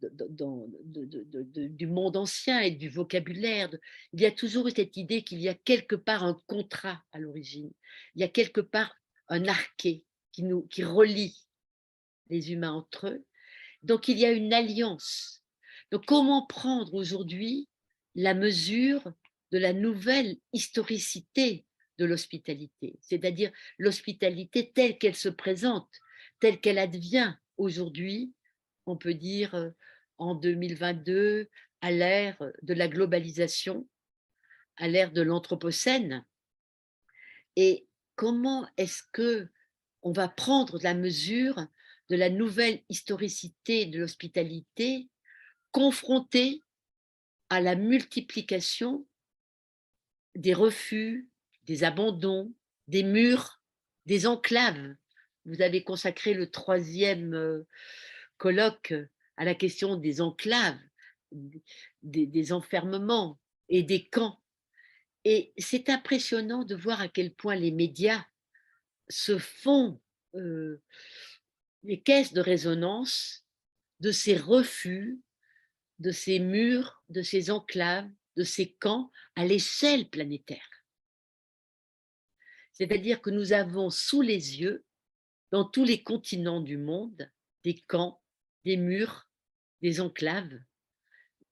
du monde ancien et du vocabulaire, il y a toujours eu cette idée qu'il y a quelque part un contrat à l'origine, il y a quelque part un arché qui relie les humains entre eux. Donc il y a une alliance. Donc comment prendre aujourd'hui la mesure de la nouvelle historicité de l'hospitalité, c'est-à-dire l'hospitalité telle qu'elle se présente, telle qu'elle advient aujourd'hui, on peut dire en 2022, à l'ère de la globalisation, à l'ère de l'anthropocène. Et comment est-ce que on va prendre la mesure de la nouvelle historicité de l'hospitalité confrontée à la multiplication des refus, des abandons, des murs, des enclaves. Vous avez consacré le 3e colloque à la question des enclaves, des enfermements et des camps. Et c'est impressionnant de voir à quel point les médias se font les caisses de résonance de ces refus, de ces murs, de ces enclaves, de ces camps à l'échelle planétaire. C'est-à-dire que nous avons sous les yeux, dans tous les continents du monde, des camps, des murs, des enclaves,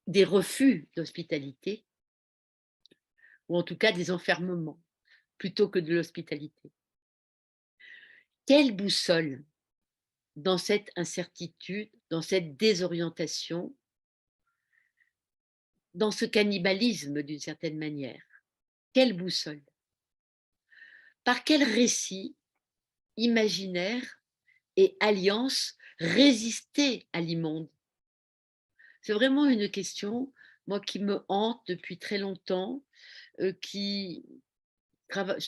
des refus d'hospitalité, ou en tout cas des enfermements, plutôt que de l'hospitalité. Quelle boussole dans cette incertitude, dans cette désorientation, dans ce cannibalisme d'une certaine manière? Quelle boussole? Par quel récit imaginaire et alliance résister à l'immonde? C'est vraiment une question, moi, qui me hante depuis très longtemps, je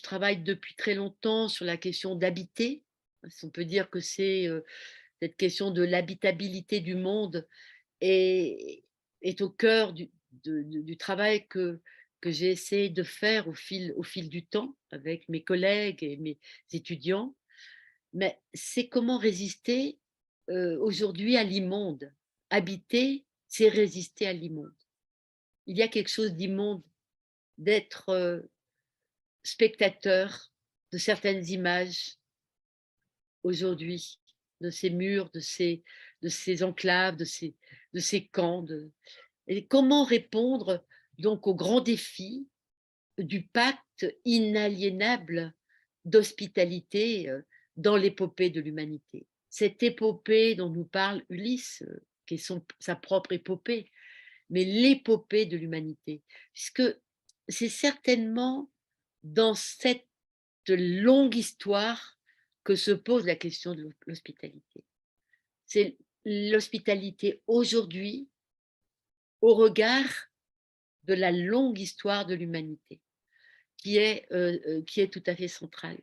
travaille depuis très longtemps sur la question d'habiter. On peut dire que c'est cette question de l'habitabilité du monde est au cœur du travail que j'ai essayé de faire au fil du temps avec mes collègues et mes étudiants. Mais c'est comment résister aujourd'hui à l'immonde. Habiter, c'est résister à l'immonde. Il y a quelque chose d'immonde d'être spectateur de certaines images aujourd'hui, de ces murs, de ces enclaves, de ces camps. Et comment répondre donc au grand défi du pacte inaliénable d'hospitalité dans l'épopée de l'humanité. Cette épopée dont nous parle Ulysse, qui est sa propre épopée, mais l'épopée de l'humanité, puisque c'est certainement dans cette longue histoire que se pose la question de l'hospitalité. C'est l'hospitalité aujourd'hui au regard de la longue histoire de l'humanité, qui est tout à fait centrale.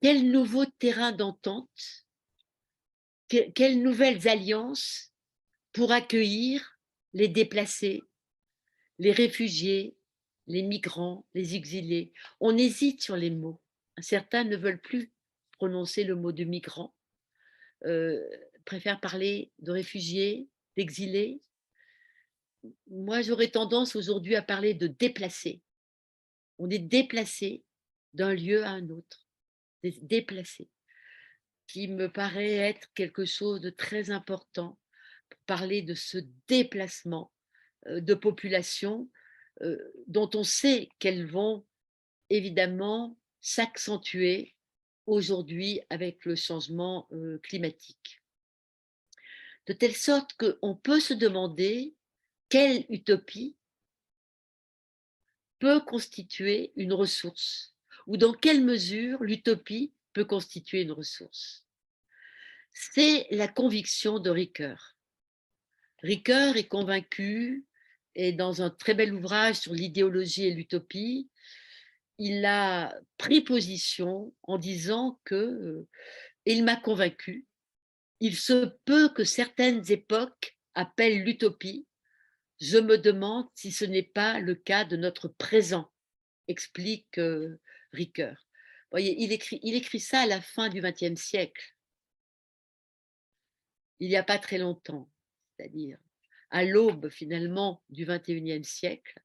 Quel nouveau terrain d'entente quelles nouvelles alliances pour accueillir les déplacés, les réfugiés, les migrants, les exilés. On hésite sur les mots. Certains ne veulent plus prononcer le mot de migrant, préfèrent parler de réfugiés, d'exilés. Moi, j'aurais tendance aujourd'hui à parler de déplacés. On est déplacé d'un lieu à un autre, déplacé, qui me paraît être quelque chose de très important pour parler de ce déplacement de populations dont on sait qu'elles vont évidemment s'accentuer aujourd'hui avec le changement climatique. De telle sorte qu'on peut se demander quelle utopie peut constituer une ressource ou dans quelle mesure l'utopie peut constituer une ressource. C'est la conviction de Ricoeur. Ricoeur est convaincu, et dans un très bel ouvrage sur l'idéologie et l'utopie, il a pris position en disant que, il m'a convaincu, il se peut que certaines époques appellent l'utopie. Je me demande si ce n'est pas le cas de notre présent, explique Ricoeur. Vous voyez, il écrit ça à la fin du XXe siècle, il n'y a pas très longtemps, c'est-à-dire à l'aube finalement du XXIe siècle.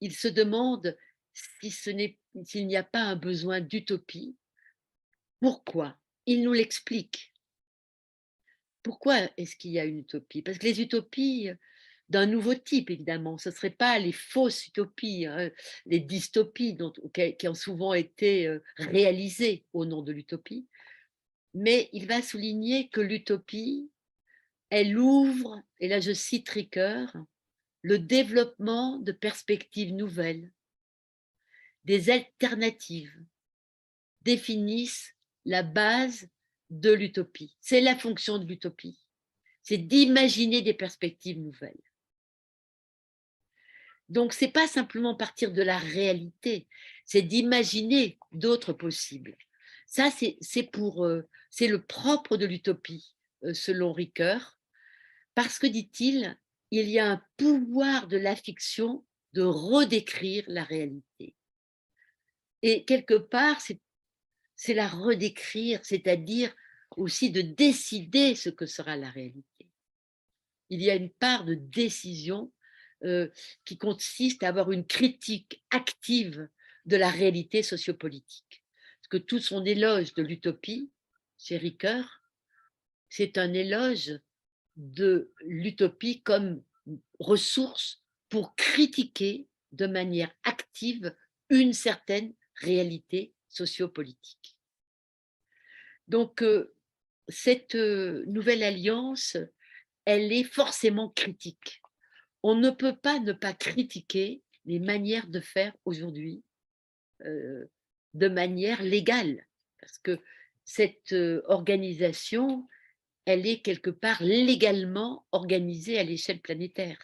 Il se demande s'il n'y a pas un besoin d'utopie. Pourquoi? Il nous l'explique. Pourquoi est-ce qu'il y a une utopie? Parce que les utopies d'un nouveau type, évidemment, ce ne seraient pas les fausses utopies, hein, les dystopies qui ont souvent été réalisées au nom de l'utopie, mais il va souligner que l'utopie, elle ouvre, et là je cite Ricoeur, le développement de perspectives nouvelles, des alternatives, définissent la base de l'utopie. C'est la fonction de l'utopie, c'est d'imaginer des perspectives nouvelles. Donc, ce n'est pas simplement partir de la réalité, c'est d'imaginer d'autres possibles. Ça, c'est le propre de l'utopie, selon Ricoeur, parce que, dit-il, il y a un pouvoir de la fiction de redécrire la réalité. Et quelque part, c'est la redécrire, c'est-à-dire aussi de décider ce que sera la réalité. Il y a une part de décision qui consiste à avoir une critique active de la réalité sociopolitique. Parce que tout son éloge de l'utopie, chez Ricoeur, c'est un éloge de l'utopie comme ressource pour critiquer de manière active une certaine réalité sociopolitique. Donc, cette nouvelle alliance, elle est forcément critique. On ne peut pas ne pas critiquer les manières de faire aujourd'hui de manière légale, parce que cette organisation, elle est quelque part légalement organisée à l'échelle planétaire.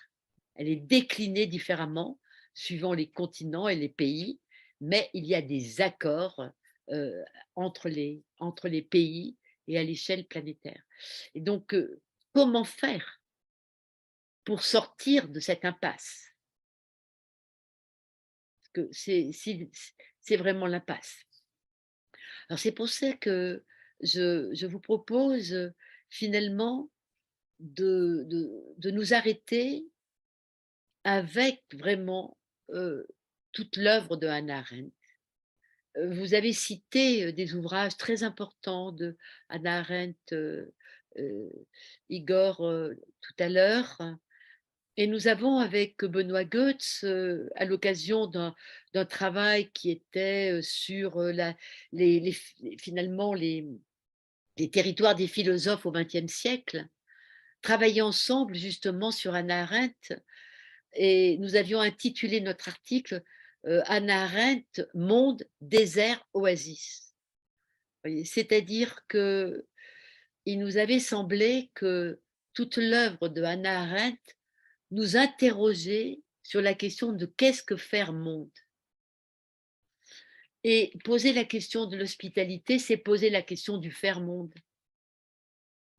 Elle est déclinée différemment suivant les continents et les pays, mais il y a des accords entre les pays et à l'échelle planétaire. Et donc, comment faire pour sortir de cette impasse? Parce que c'est vraiment l'impasse. Alors, c'est pour ça que je vous propose finalement de nous arrêter avec vraiment toute l'œuvre de Hannah Arendt. Vous avez cité des ouvrages très importants de Hannah Arendt, Igor, tout à l'heure. Et nous avons avec Benoît Goetz, à l'occasion d'un travail qui était sur finalement les territoires des philosophes au XXe siècle, travaillé ensemble justement sur Hannah Arendt, et nous avions intitulé notre article Hannah Arendt, monde, désert, oasis. C'est-à-dire qu'il nous avait semblé que toute l'œuvre de Hannah Arendt nous interrogeait sur la question de qu'est-ce que faire monde. Et poser la question de l'hospitalité, c'est poser la question du faire monde.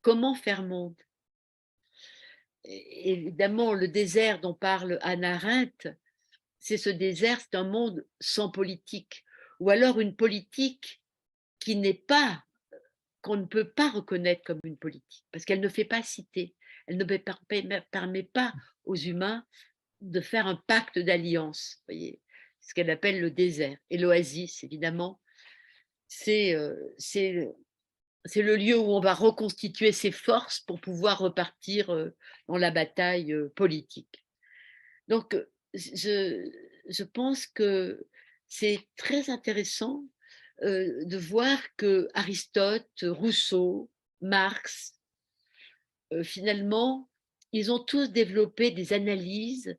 comment faire monde? Évidemment, le désert dont parle Hannah Arendt, c'est ce désert, c'est un monde sans politique, ou alors une politique qui n'est pas, qu'on ne peut pas reconnaître comme une politique, parce qu'elle ne fait pas cité, elle ne permet pas aux humains de faire un pacte d'alliance, voyez, ce qu'elle appelle le désert. Et l'oasis, évidemment, c'est le lieu où on va reconstituer ses forces pour pouvoir repartir dans la bataille politique. Donc, je pense que c'est très intéressant de voir que Aristote, Rousseau, Marx, finalement, ils ont tous développé des analyses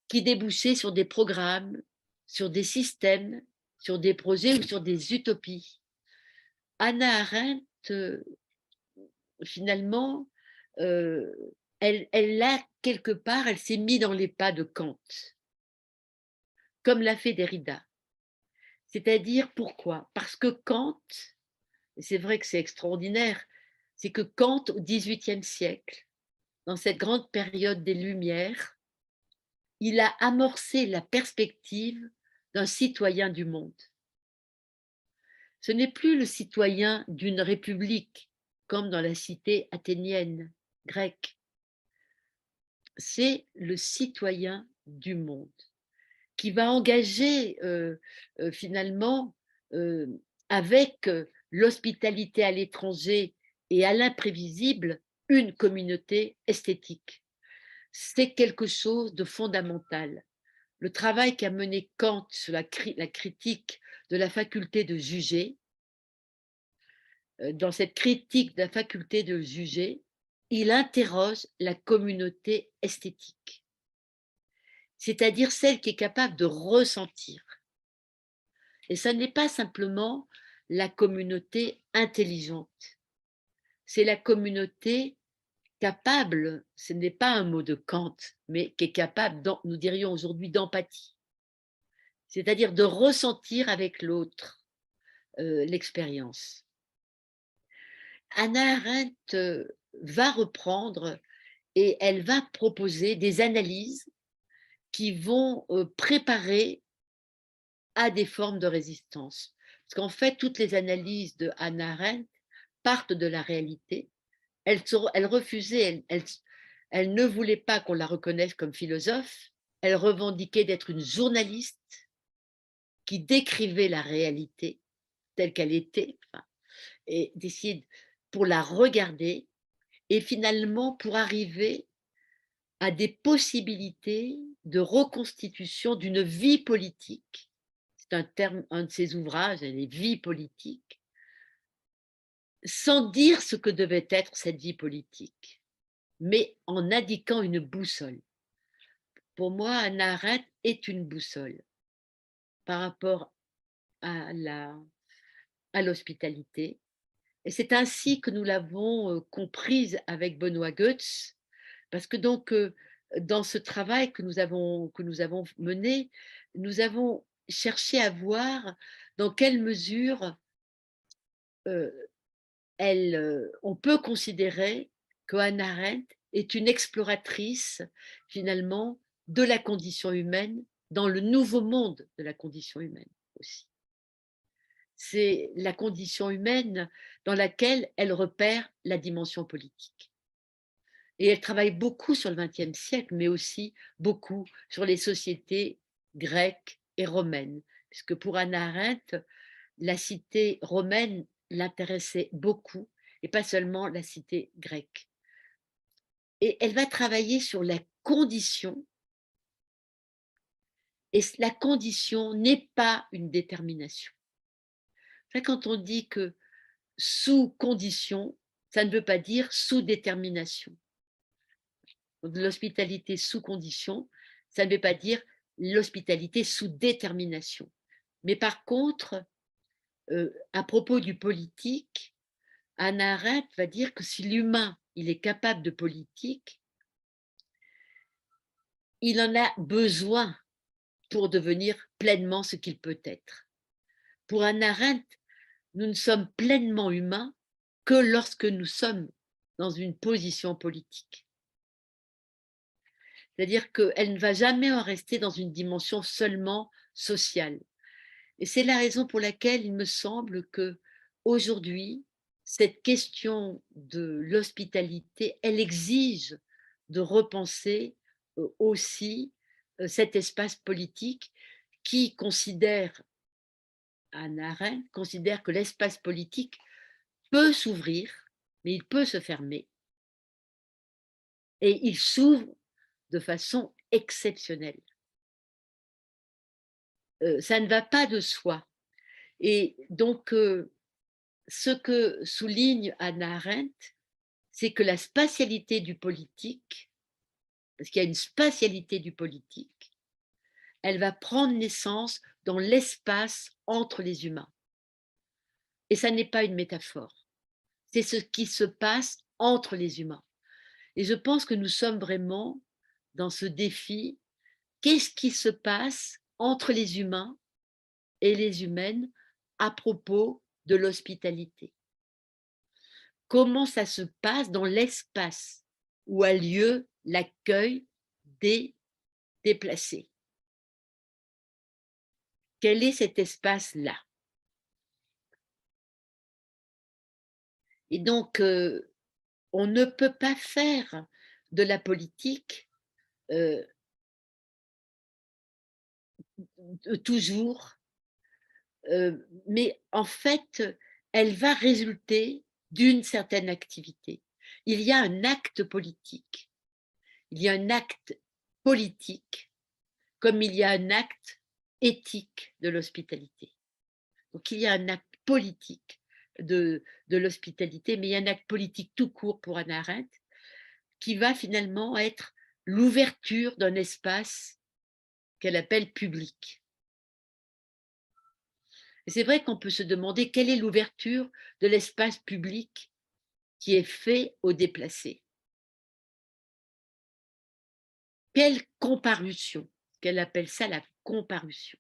qui débouchaient sur des programmes, sur des systèmes, sur des projets ou sur des utopies. Hannah Arendt, finalement, elle a quelque part, elle s'est mise dans les pas de Kant, comme l'a fait Derrida. C'est-à-dire pourquoi? Parce que Kant, et c'est vrai que c'est extraordinaire, c'est que Kant, au XVIIIe siècle, dans cette grande période des Lumières, il a amorcé la perspective d'un citoyen du monde. Ce n'est plus le citoyen d'une république, comme dans la cité athénienne, grecque. C'est le citoyen du monde qui va engager finalement avec l'hospitalité à l'étranger et à l'imprévisible une communauté esthétique. C'est quelque chose de fondamental. Le travail qu'a mené Kant sur la critique de la faculté de juger, dans cette critique de la faculté de juger, il interroge la communauté esthétique, c'est-à-dire celle qui est capable de ressentir. Et ça n'est pas simplement la communauté intelligente, c'est la communauté capable, ce n'est pas un mot de Kant, mais qui est capable, nous dirions aujourd'hui, d'empathie, c'est-à-dire de ressentir avec l'autre l'expérience. Hannah Arendt va reprendre et elle va proposer des analyses qui vont préparer à des formes de résistance. Parce qu'en fait, toutes les analyses de Hannah Arendt partent de la réalité. Elle refusait, elle ne voulait pas qu'on la reconnaisse comme philosophe. Elle revendiquait d'être une journaliste qui décrivait la réalité telle qu'elle était, et décide pour la regarder et finalement pour arriver à des possibilités de reconstitution d'une vie politique. C'est un terme, un de ses ouvrages, les vies politiques, sans dire ce que devait être cette vie politique, mais en indiquant une boussole. Pour moi, Hannah Arendt est une boussole par rapport à l'hospitalité. Et c'est ainsi que nous l'avons comprise avec Benoît Goetz, parce que donc, dans ce travail que nous avons mené, nous avons cherché à voir dans quelle mesure on peut considérer que Hannah Arendt est une exploratrice, finalement, de la condition humaine dans le nouveau monde de la condition humaine aussi. C'est la condition humaine dans laquelle elle repère la dimension politique. Et elle travaille beaucoup sur le XXe siècle, mais aussi beaucoup sur les sociétés grecques et romaines, puisque pour Hannah Arendt, la cité romaine l'intéressait beaucoup, et pas seulement la cité grecque. Et elle va travailler sur la condition, et la condition n'est pas une détermination. Quand on dit que sous condition, ça ne veut pas dire sous détermination. L'hospitalité sous condition, ça ne veut pas dire l'hospitalité sous détermination. Mais par contre, à propos du politique, Hannah Arendt va dire que si l'humain il est capable de politique, il en a besoin pour devenir pleinement ce qu'il peut être. Pour Hannah Arendt, nous ne sommes pleinement humains que lorsque nous sommes dans une position politique. C'est-à-dire qu'elle ne va jamais en rester dans une dimension seulement sociale. Et c'est la raison pour laquelle il me semble que aujourd'hui, cette question de l'hospitalité, elle exige de repenser aussi cet espace politique qui considère, Hannah Arendt considère que l'espace politique peut s'ouvrir, mais il peut se fermer. Et il s'ouvre de façon exceptionnelle. Ça ne va pas de soi. Et donc, ce que souligne Hannah Arendt, c'est que la spatialité du politique, parce qu'il y a une spatialité du politique, elle va prendre naissance dans l'espace entre les humains. Et ça n'est pas une métaphore, c'est ce qui se passe entre les humains. Et je pense que nous sommes vraiment dans ce défi, qu'est-ce qui se passe entre les humains et les humaines à propos de l'hospitalité? Comment ça se passe dans l'espace où a lieu l'accueil des déplacés? Quel est cet espace-là? Et donc, on ne peut pas faire de la politique toujours, mais en fait, elle va résulter d'une certaine activité. Il y a un acte politique. Il y a un acte politique comme il y a un acte éthique de l'hospitalité. Donc il y a un acte politique de l'hospitalité, mais il y a un acte politique tout court pour Hannah Arendt qui va finalement être l'ouverture d'un espace qu'elle appelle public. Et c'est vrai qu'on peut se demander quelle est l'ouverture de l'espace public qui est fait aux déplacés. Quelle comparution, qu'elle appelle ça la comparution.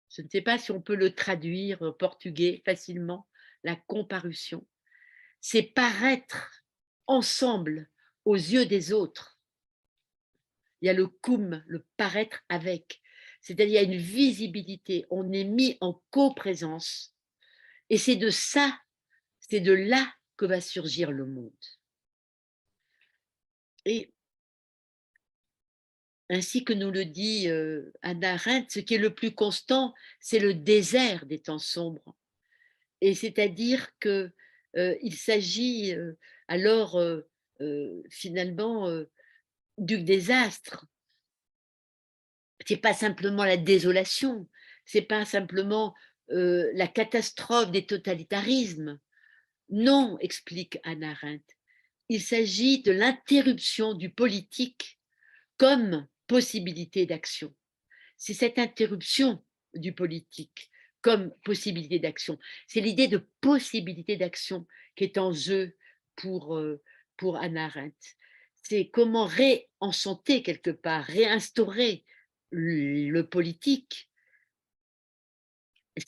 Je ne sais pas si on peut le traduire en portugais facilement, la comparution. C'est paraître ensemble aux yeux des autres. Il y a le cum, le paraître avec. C'est-à-dire il y a une visibilité, on est mis en coprésence. Et c'est de ça, c'est de là que va surgir le monde. Et ainsi que nous le dit Hannah Arendt, ce qui est le plus constant, c'est le désert des temps sombres. Et c'est-à-dire qu'il s'agit alors finalement du désastre. Ce n'est pas simplement la désolation, ce n'est pas simplement la catastrophe des totalitarismes. Non, explique Hannah Arendt, il s'agit de l'interruption du politique comme possibilité d'action. C'est cette interruption du politique comme possibilité d'action. C'est l'idée de possibilité d'action qui est en jeu pour Hannah Arendt. C'est comment réenchanter quelque part, réinstaurer le politique,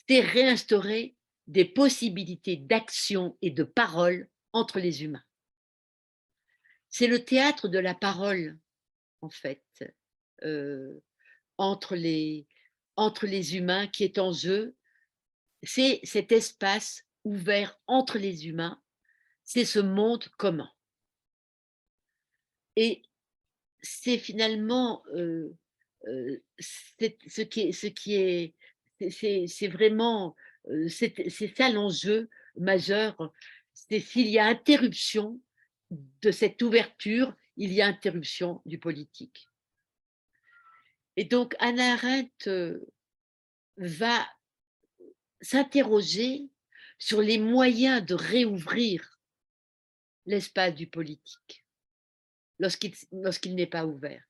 c'est réinstaurer des possibilités d'action et de parole entre les humains. C'est le théâtre de la parole, en fait, entre les humains qui est en jeu. C'est cet espace ouvert entre les humains, c'est ce monde commun. Et c'est finalement c'est vraiment c'est ça l'enjeu majeur, c'est s'il y a interruption de cette ouverture, il y a interruption du politique. Et donc Hannah Arendt va s'interroger sur les moyens de réouvrir l'espace du politique lorsqu'il n'est pas ouvert.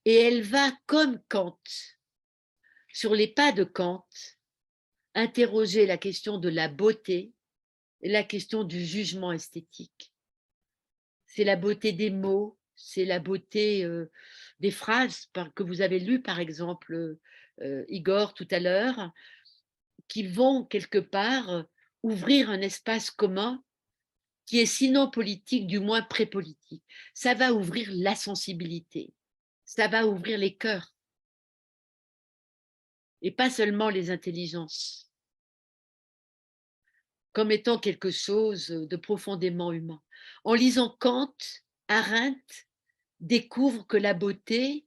Et elle va, comme Kant, sur les pas de Kant, interroger la question de la beauté et la question du jugement esthétique. C'est la beauté des mots, c'est la beauté des phrases que vous avez lues, par exemple, Igor, tout à l'heure, qui vont quelque part ouvrir un espace commun qui est sinon politique, du moins pré-politique. Ça va ouvrir la sensibilité, ça va ouvrir les cœurs, et pas seulement les intelligences, comme étant quelque chose de profondément humain. En lisant Kant, Arendt découvre que la beauté,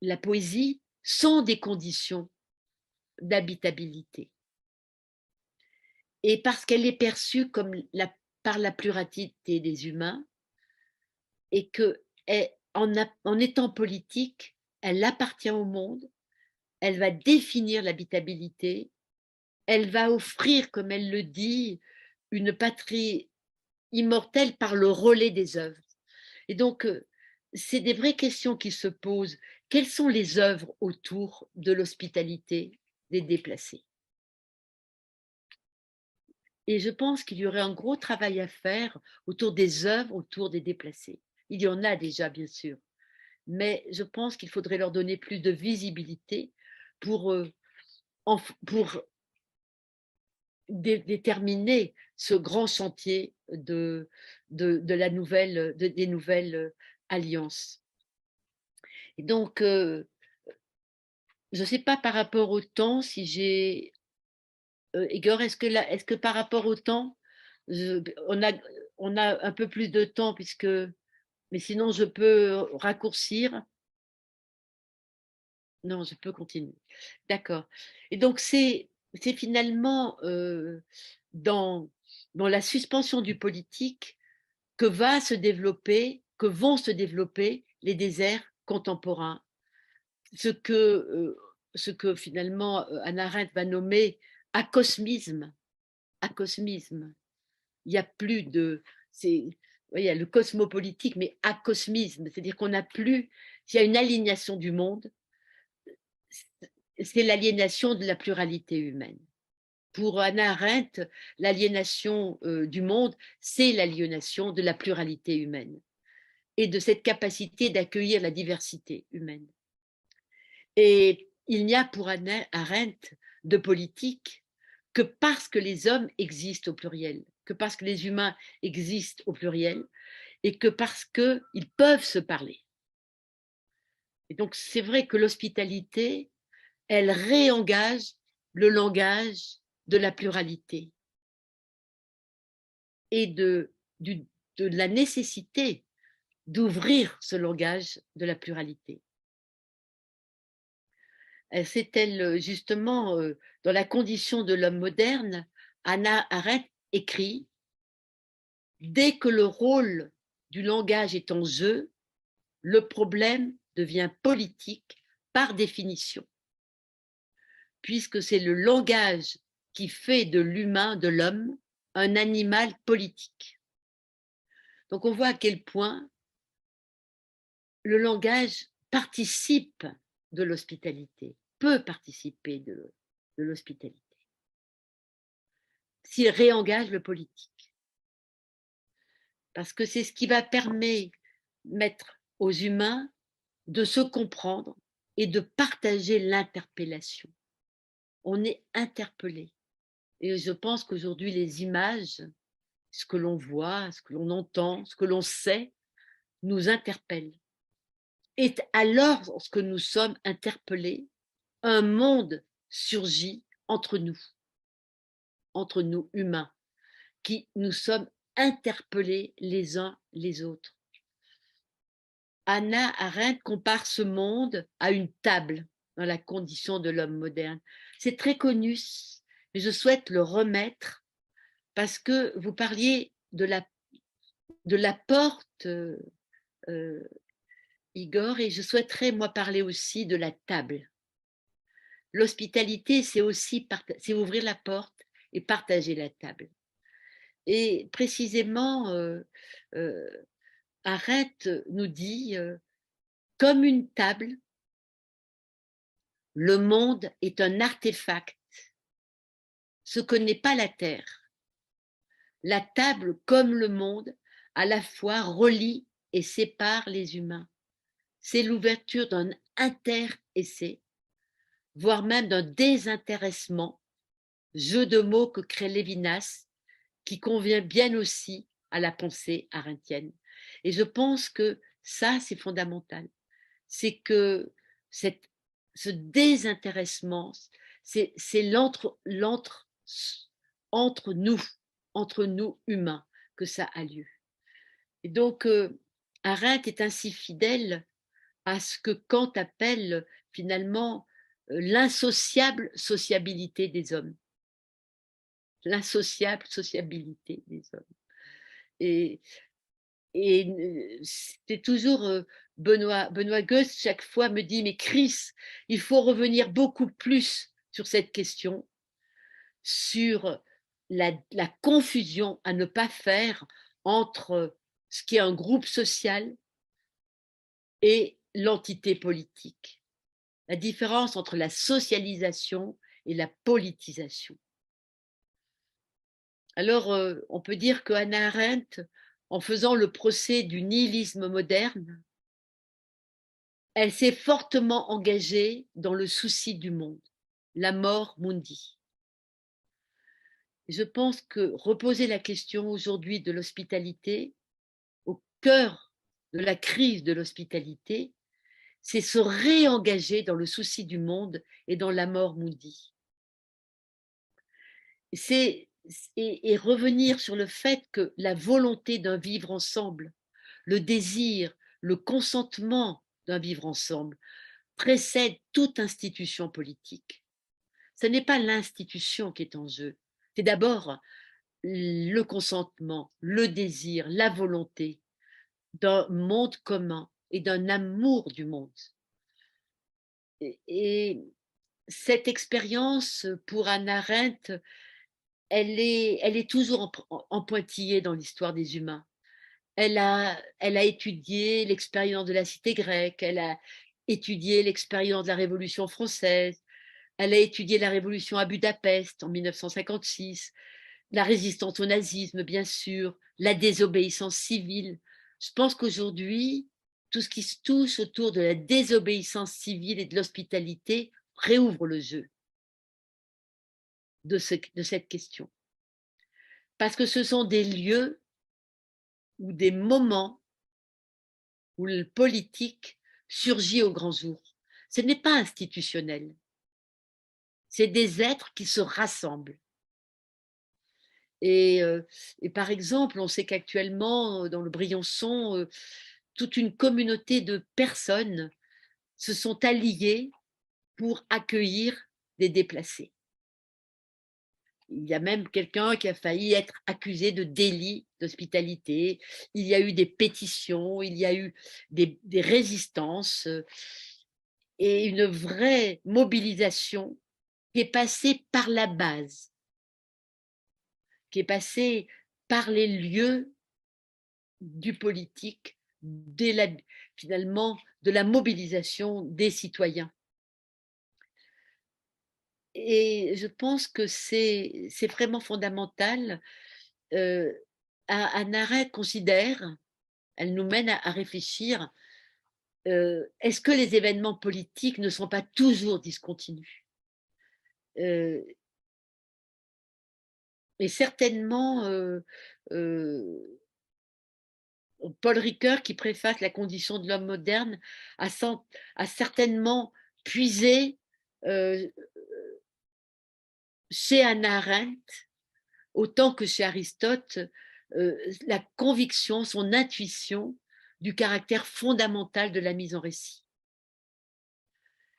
la poésie sont des conditions d'habitabilité. Et parce qu'elle est perçue comme par la pluralité des humains, et qu'en étant politique, elle appartient au monde, elle va définir l'habitabilité, elle va offrir, comme elle le dit, une patrie immortelle par le relais des œuvres. Et donc, c'est des vraies questions qui se posent. Quelles sont les œuvres autour de l'hospitalité des déplacés? Et je pense qu'il y aurait un gros travail à faire autour des œuvres, autour des déplacés. Il y en a déjà, bien sûr, mais je pense qu'il faudrait leur donner plus de visibilité pour déterminer ce grand chantier des nouvelles alliances. Et donc, je ne sais pas par rapport au temps si j'ai... Igor, est-ce que par rapport au temps, on a un peu plus de temps, mais sinon je peux raccourcir. Non, je peux continuer. D'accord. Et donc, c'est finalement dans la suspension du politique que vont se développer les déserts contemporains. Ce que finalement Hannah Arendt va nommer acosmisme. Acosmisme. Il n'y a plus de... il y a le cosmopolitique, mais acosmisme, c'est-à-dire qu'on n'a plus... Il y a une aliénation du monde, c'est l'aliénation de la pluralité humaine. Pour Hannah Arendt, l'aliénation du monde, c'est l'aliénation de la pluralité humaine et de cette capacité d'accueillir la diversité humaine. Et il n'y a pour Hannah Arendt de politique que parce que les hommes existent au pluriel, que parce que les humains existent au pluriel et que parce qu'ils peuvent se parler. Et donc c'est vrai que l'hospitalité, elle réengage le langage de la pluralité et de la nécessité d'ouvrir ce langage de la pluralité. C'est-elle justement dans la condition de l'homme moderne, Hannah Arendt écrit « Dès que le rôle du langage est en jeu, le problème devient politique par définition, puisque c'est le langage qui fait de l'humain, de l'homme, un animal politique. » Donc on voit à quel point le langage participe de l'hospitalité, peut participer de l'hospitalité, s'il réengage le politique. Parce que c'est ce qui va permettre aux humains de se comprendre et de partager l'interpellation. On est interpellé. Et je pense qu'aujourd'hui, les images, ce que l'on voit, ce que l'on entend, ce que l'on sait, nous interpellent. Et alors, lorsque nous sommes interpellés, un monde surgit entre nous humains, qui nous sommes interpellés les uns les autres. Hannah Arendt compare ce monde à une table dans la condition de l'homme moderne. C'est très connu, mais je souhaite le remettre parce que vous parliez de la porte, Igor, et je souhaiterais, moi, parler aussi de la table. L'hospitalité, c'est aussi ouvrir la porte et partager la table. Et précisément, Arendt nous dit, comme une table, le monde est un artefact, ce que n'est pas la terre. La table, comme le monde, à la fois relie et sépare les humains. C'est l'ouverture d'un inter-essai, voire même d'un désintéressement, jeu de mots que crée Lévinas, qui convient bien aussi à la pensée arendtienne. Et je pense que ça, c'est fondamental. C'est que ce désintéressement, c'est entre nous humains, que ça a lieu. Et donc, Arendt est ainsi fidèle à ce que Kant appelle finalement l'insociable sociabilité des hommes. L'insociable sociabilité des hommes. Et c'est toujours Benoît Goetz, chaque fois me dit, mais Chris, il faut revenir beaucoup plus sur cette question, sur la confusion à ne pas faire entre ce qui est un groupe social et l'entité politique. La différence entre la socialisation et la politisation. Alors, on peut dire que Hannah Arendt, en faisant le procès du nihilisme moderne, elle s'est fortement engagée dans le souci du monde, l'amor mundi. Je pense que reposer la question aujourd'hui de l'hospitalité, au cœur de la crise de l'hospitalité, c'est se réengager dans le souci du monde et dans l'amor mundi. Et revenir sur le fait que la volonté d'un vivre ensemble, le désir, le consentement d'un vivre ensemble précède toute institution politique. Ce n'est pas l'institution qui est en jeu, c'est d'abord le consentement, le désir, la volonté d'un monde commun et d'un amour du monde. Et cette expérience pour Hannah Arendt, elle est toujours en pointillé dans l'histoire des humains. Elle a étudié l'expérience de la cité grecque, elle a étudié l'expérience de la Révolution française, elle a étudié la Révolution à Budapest en 1956, la résistance au nazisme, bien sûr, la désobéissance civile. Je pense qu'aujourd'hui, tout ce qui se touche autour de la désobéissance civile et de l'hospitalité réouvre le jeu de cette question. Parce que ce sont des lieux ou des moments où le politique surgit au grand jour. Ce n'est pas institutionnel. C'est des êtres qui se rassemblent. Et par exemple, on sait qu'actuellement, dans le Briançon, toute une communauté de personnes se sont alliées pour accueillir des déplacés. Il y a même quelqu'un qui a failli être accusé de délit d'hospitalité. Il y a eu des pétitions, il y a eu des résistances et une vraie mobilisation qui est passée par la base, qui est passée par les lieux du politique, finalement de la mobilisation des citoyens. Et je pense que c'est vraiment fondamental. Hannah Arendt considère, elle nous mène à réfléchir, est-ce que les événements politiques ne sont pas toujours discontinus? Et certainement, Paul Ricoeur, qui préface La condition de l'homme moderne, a certainement puisé chez Hannah Arendt, autant que chez Aristote, la conviction, son intuition du caractère fondamental de la mise en récit.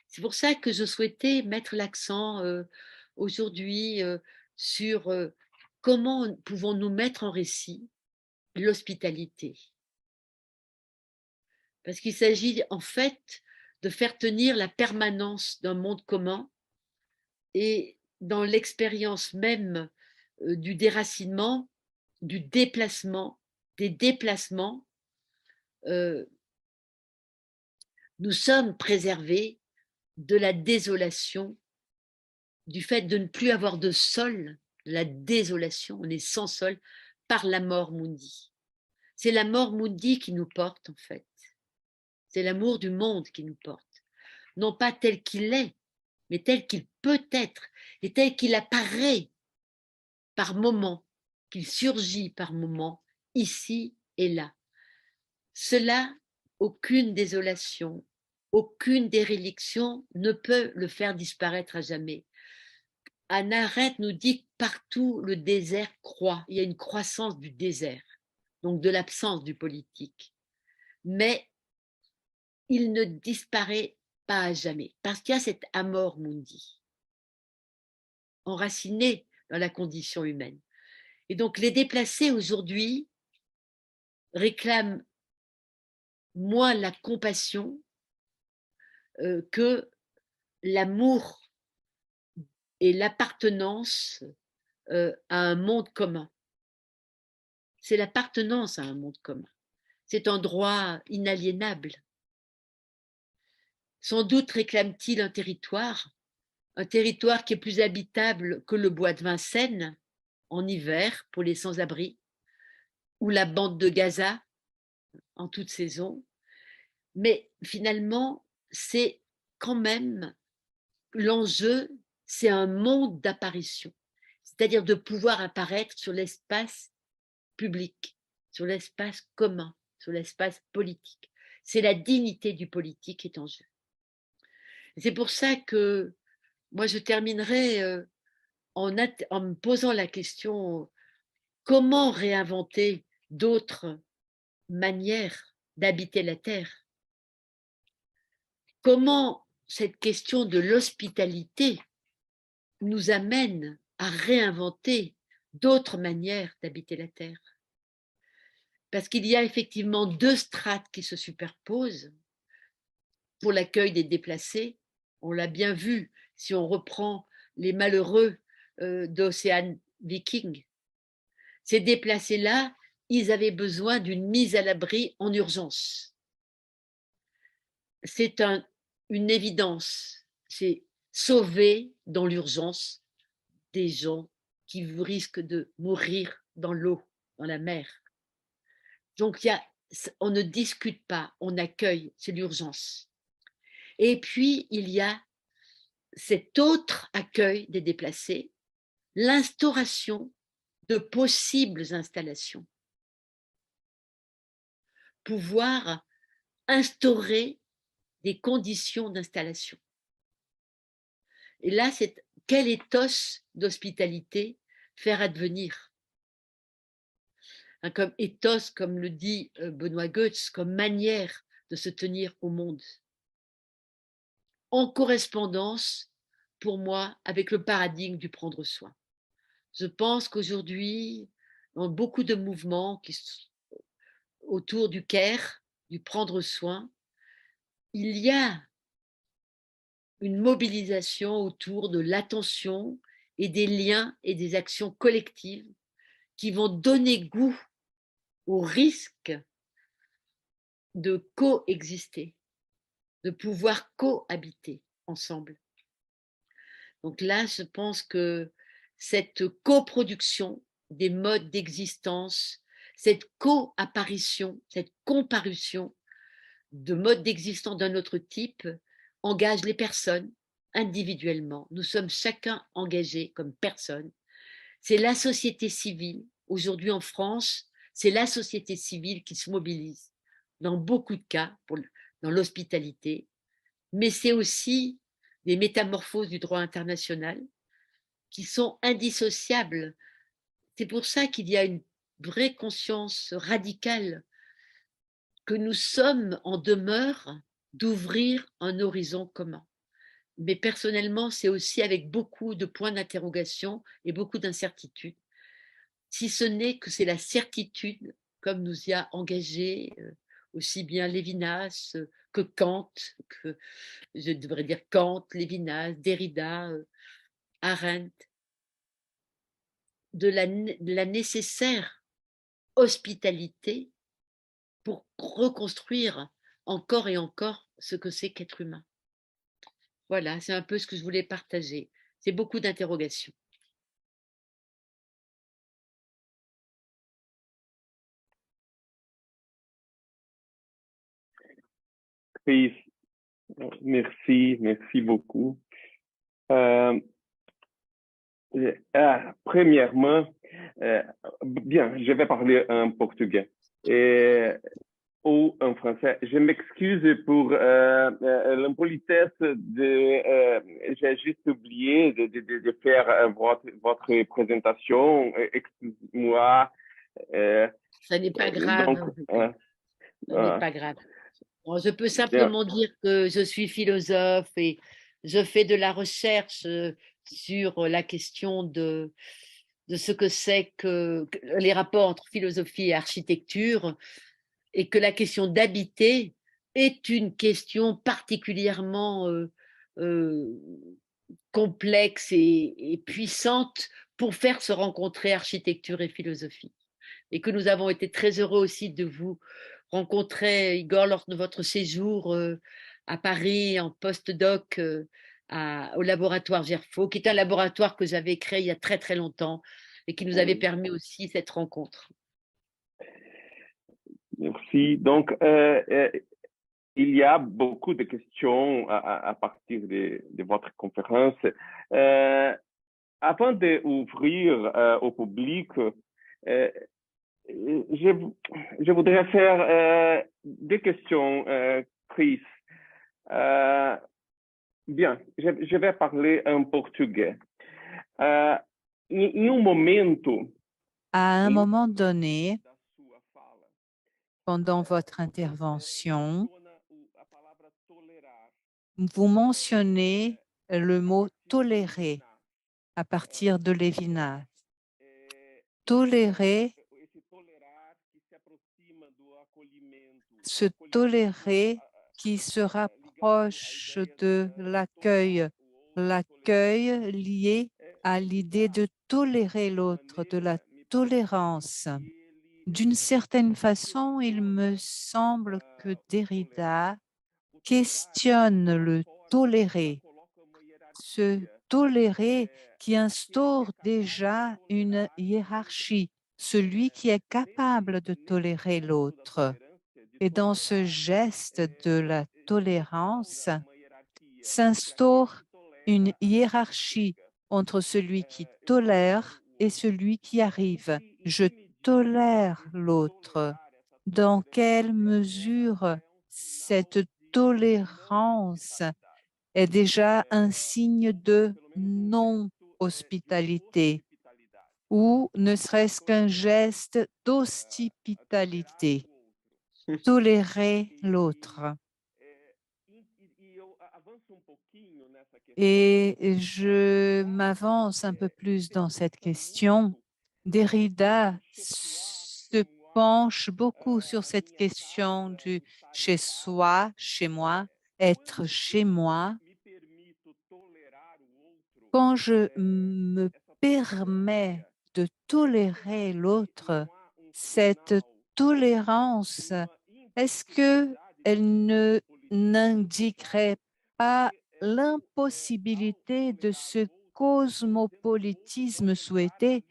C'est pour ça que je souhaitais mettre l'accent aujourd'hui sur comment pouvons-nous mettre en récit l'hospitalité. Parce qu'il s'agit en fait de faire tenir la permanence d'un monde commun et dans l'expérience même du déracinement, du déplacement, des déplacements, nous sommes préservés de la désolation, du fait de ne plus avoir de sol, de la désolation, on est sans sol, par la mort mundi. C'est la mort mundi qui nous porte en fait. C'est l'amour du monde qui nous porte. Non pas tel qu'il est, mais tel qu'il peut être et tel qu'il apparaît par moments qu'il surgit par moments ici et là. Cela, aucune désolation, aucune déréliction ne peut le faire disparaître à jamais. Hannah Arendt nous dit que partout le désert croît, il y a une croissance du désert, donc de l'absence du politique. Mais il ne disparaît pas à jamais, parce qu'il y a cet amor mundi, enraciné dans la condition humaine. Et donc les déplacés aujourd'hui réclament moins la compassion que l'amour et l'appartenance à un monde commun. C'est l'appartenance à un monde commun. C'est un droit inaliénable. Sans doute réclame-t-il un territoire qui est plus habitable que le bois de Vincennes en hiver pour les sans-abri, ou la bande de Gaza en toute saison. Mais finalement, c'est quand même l'enjeu, c'est un monde d'apparition, c'est-à-dire de pouvoir apparaître sur l'espace public, sur l'espace commun, sur l'espace politique. C'est la dignité du politique qui est en jeu. C'est pour ça que moi, je terminerai en me posant la question, comment réinventer d'autres manières d'habiter la Terre? Comment cette question de l'hospitalité nous amène à réinventer d'autres manières d'habiter la Terre? Parce qu'il y a effectivement deux strates qui se superposent pour l'accueil des déplacés. On l'a bien vu, si on reprend les malheureux d'Océan Viking. Ces déplacés-là, ils avaient besoin d'une mise à l'abri en urgence. C'est une évidence, c'est sauver dans l'urgence des gens qui risquent de mourir dans l'eau, dans la mer. Donc, on ne discute pas, on accueille, c'est l'urgence. Et puis, il y a cet autre accueil des déplacés, l'instauration de possibles installations. Pouvoir instaurer des conditions d'installation. Et là, c'est quel ethos d'hospitalité faire advenir? Comme ethos, comme le dit Benoît Goetz, comme manière de se tenir au monde. En correspondance, pour moi, avec le paradigme du prendre soin. Je pense qu'aujourd'hui, dans beaucoup de mouvements autour du care, du prendre soin, il y a une mobilisation autour de l'attention et des liens et des actions collectives qui vont donner goût au risque de coexister, de pouvoir cohabiter ensemble. Donc là, je pense que cette coproduction des modes d'existence, cette co-apparition, cette comparution de modes d'existence d'un autre type engage les personnes individuellement. Nous sommes chacun engagés comme personne. C'est la société civile. Aujourd'hui en France, c'est la société civile qui se mobilise dans beaucoup de cas, dans l'hospitalité, mais c'est aussi des métamorphoses du droit international qui sont indissociables. C'est pour ça qu'il y a une vraie conscience radicale que nous sommes en demeure d'ouvrir un horizon commun. Mais personnellement, c'est aussi avec beaucoup de points d'interrogation et beaucoup d'incertitudes, si ce n'est que c'est la certitude, comme nous y a engagé aussi bien Lévinas que Kant, que je devrais dire Kant, Lévinas, Derrida, Arendt, de la nécessaire hospitalité pour reconstruire encore et encore ce que c'est qu'être humain. Voilà, c'est un peu ce que je voulais partager. C'est beaucoup d'interrogations. Chris, merci beaucoup. Premièrement, Bien, je vais parler en portugais ou en français. Je m'excuse pour l'impolitesse j'ai juste oublié de faire votre présentation. Excuse-moi. Ça n'est pas grave. Donc, Ça n'est pas grave. Bon, je peux bien. simplement dire que je suis philosophe et je fais de la recherche sur la question de ce que c'est que les rapports entre philosophie et architecture, et que la question d'habiter est une question particulièrement complexe et puissante pour faire se rencontrer architecture et philosophie. Et que nous avons été très heureux aussi de vous rencontrer, Igor, lors de votre séjour à Paris en postdoc au laboratoire Gerfo, qui est un laboratoire que j'avais créé il y a très très longtemps et qui nous avait permis aussi cette rencontre. Merci. Donc, il y a beaucoup de questions à partir de votre conférence. Avant d'ouvrir au public, je voudrais faire deux questions, Chris. Bien, je vais parler en portugais. Em momento, À un moment donné, pendant votre intervention, vous mentionnez le mot tolérer à partir de Lévinas. Tolérer, se tolérer qui se rapproche de l'accueil, l'accueil lié à l'idée de tolérer l'autre, de la tolérance. D'une certaine façon, il me semble que Derrida questionne le tolérer, ce tolérer qui instaure déjà une hiérarchie, celui qui est capable de tolérer l'autre. Et dans ce geste de la tolérance s'instaure une hiérarchie entre celui qui tolère et celui qui arrive. Je tolère l'autre. Dans quelle mesure cette tolérance est déjà un signe de non-hospitalité ou ne serait-ce qu'un geste d'hospitalité, tolérer l'autre. Et je m'avance un peu plus dans cette question. Derrida se penche beaucoup sur cette question du chez soi, chez moi, être chez moi. Quand je me permets de tolérer l'autre, cette tolérance, est-ce qu'elle ne n'indiquerait pas l'impossibilité de ce cosmopolitisme souhaité?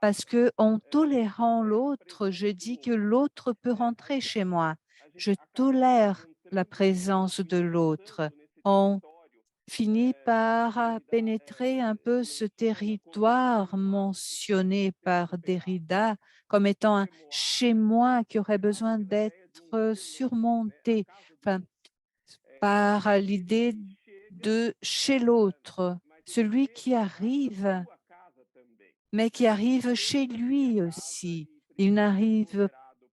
Parce que en tolérant l'autre, je dis que l'autre peut rentrer chez moi. Je tolère la présence de l'autre. On finit par pénétrer un peu ce territoire mentionné par Derrida comme étant un chez moi qui aurait besoin d'être surmonté, enfin, par l'idée de chez l'autre, celui qui arrive, mais qui arrive chez lui aussi. Il n'arrive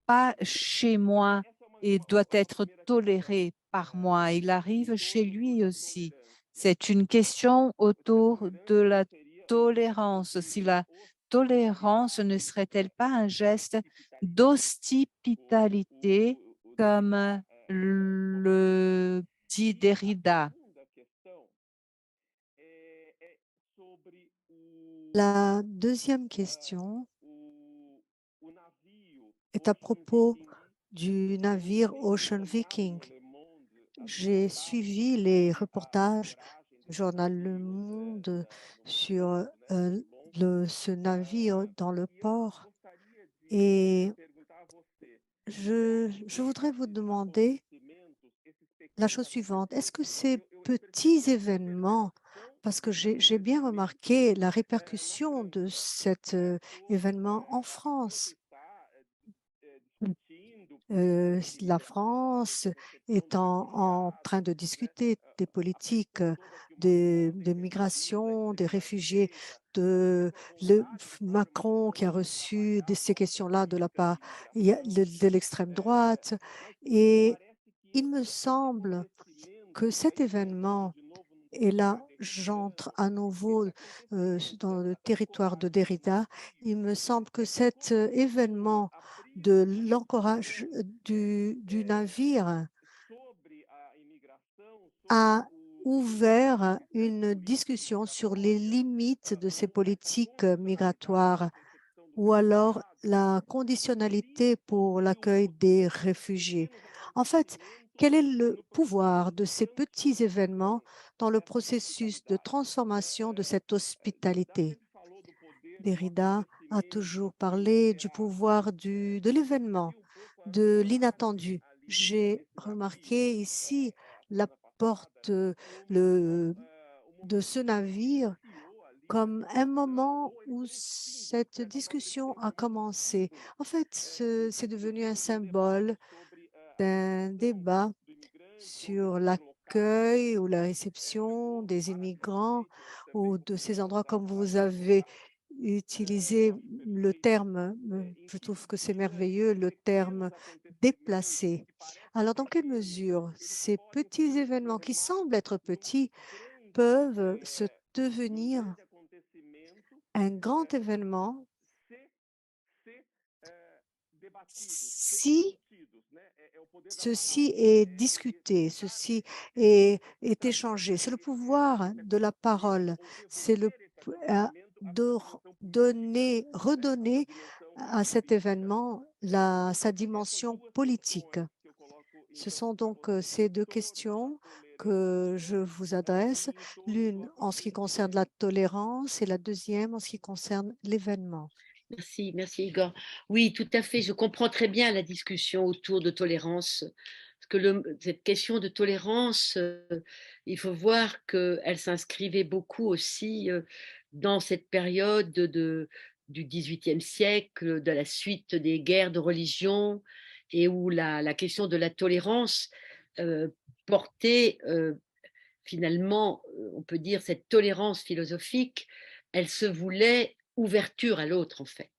pas chez moi et doit être toléré par moi. Il arrive chez lui aussi. C'est une question autour de la tolérance. Si la tolérance ne serait-elle pas un geste d'hospitalité comme le dit Derrida? La deuxième question est à propos du navire Ocean Viking. J'ai suivi les reportages du journal Le Monde sur ce navire dans le port et je voudrais vous demander la chose suivante. Est-ce que ces petits événements parce que j'ai bien remarqué la répercussion de cet événement en France. La France est en train de discuter des politiques de migration, des réfugiés, Macron qui a reçu ces questions-là de la part de l'extrême droite. Et il me semble que cet événement, et là j'entre à nouveau dans le territoire de Derrida, il me semble que cet événement de l'encourage du navire a ouvert une discussion sur les limites de ces politiques migratoires ou alors la conditionnalité pour l'accueil des réfugiés. En fait, quel est le pouvoir de ces petits événements dans le processus de transformation de cette hospitalité? Derrida a toujours parlé du pouvoir de l'événement, de l'inattendu. J'ai remarqué ici la porte de ce navire comme un moment où cette discussion a commencé. En fait, c'est devenu un symbole d'un débat sur l'accueil ou la réception des immigrants ou de ces endroits comme vous avez utilisé le terme, je trouve que c'est merveilleux, le terme déplacé. Alors, dans quelle mesure ces petits événements qui semblent être petits peuvent se devenir un grand événement si ceci est discuté, ceci est échangé? C'est le pouvoir de la parole, c'est redonner à cet événement sa dimension politique. Ce sont donc ces deux questions que je vous adresse, l'une en ce qui concerne la tolérance et la deuxième en ce qui concerne l'événement. Merci, merci Igor. Oui, tout à fait. Je comprends très bien la discussion autour de tolérance. Parce que cette question de tolérance, il faut voir qu'elle s'inscrivait beaucoup aussi dans cette période du XVIIIe siècle, de la suite des guerres de religion, et où la question de la tolérance portait finalement, on peut dire, cette tolérance philosophique, elle se voulait ouverture à l'autre, en fait.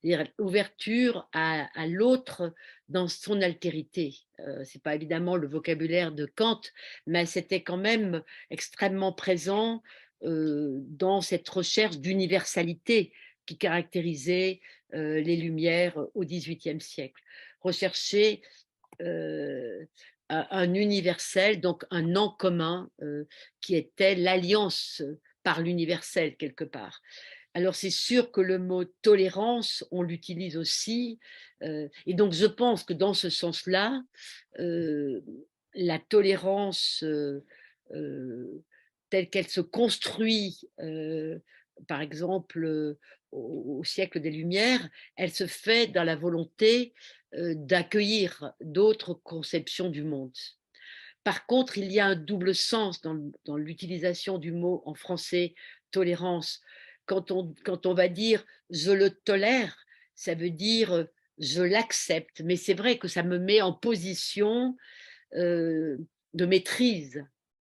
C'est-à-dire ouverture à l'autre dans son altérité. Ce n'est pas évidemment le vocabulaire de Kant, mais c'était quand même extrêmement présent dans cette recherche d'universalité qui caractérisait les Lumières au XVIIIe siècle. Rechercher un universel, donc un en commun qui était l'alliance par l'universel quelque part. Alors c'est sûr que le mot tolérance, on l'utilise aussi, et donc je pense que dans ce sens-là, la tolérance telle qu'elle se construit, par exemple au siècle des Lumières, elle se fait dans la volonté d'accueillir d'autres conceptions du monde. Par contre, il y a un double sens dans l'utilisation du mot en français tolérance. Quand on va dire je le tolère, ça veut dire je l'accepte, mais c'est vrai que ça me met en position de maîtrise.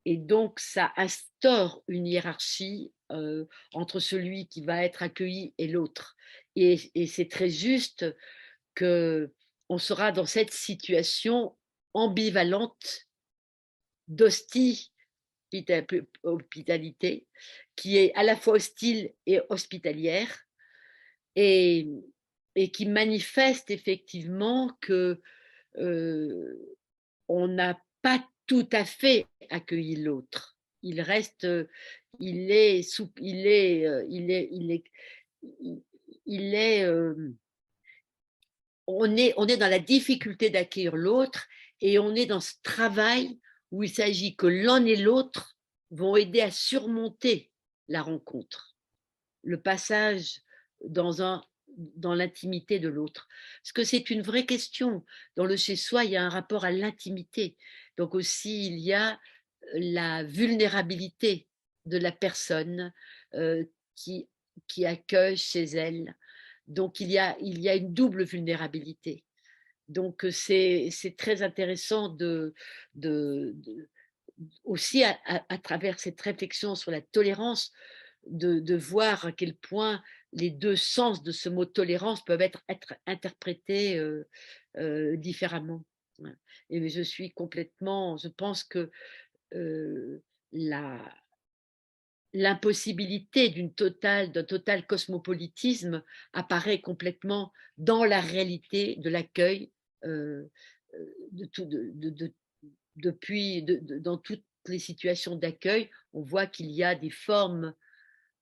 Et donc, ça instaure une hiérarchie entre celui qui va être accueilli et l'autre. Et c'est très juste qu'on sera dans cette situation ambivalente d'hospitalité, qui est à la fois hostile et hospitalière, et qui manifeste effectivement que on n'a pas tout à fait accueilli l'autre. Il reste, il est, on est dans la difficulté d'accueillir l'autre, et on est dans ce travail où il s'agit que l'un et l'autre vont aider à surmonter la rencontre, le passage dans l'intimité de l'autre. Parce que c'est une vraie question. Dans le chez-soi, il y a un rapport à l'intimité. Donc aussi, il y a la vulnérabilité de la personne qui accueille chez elle. Donc, il y a une double vulnérabilité. Donc, c'est très intéressant aussi à travers cette réflexion sur la tolérance, de voir à quel point les deux sens de ce mot tolérance peuvent être interprétés différemment. Et je pense que l'impossibilité d'un total cosmopolitisme apparaît complètement dans la réalité de l'accueil dans toutes les situations d'accueil. On voit qu'il y a des formes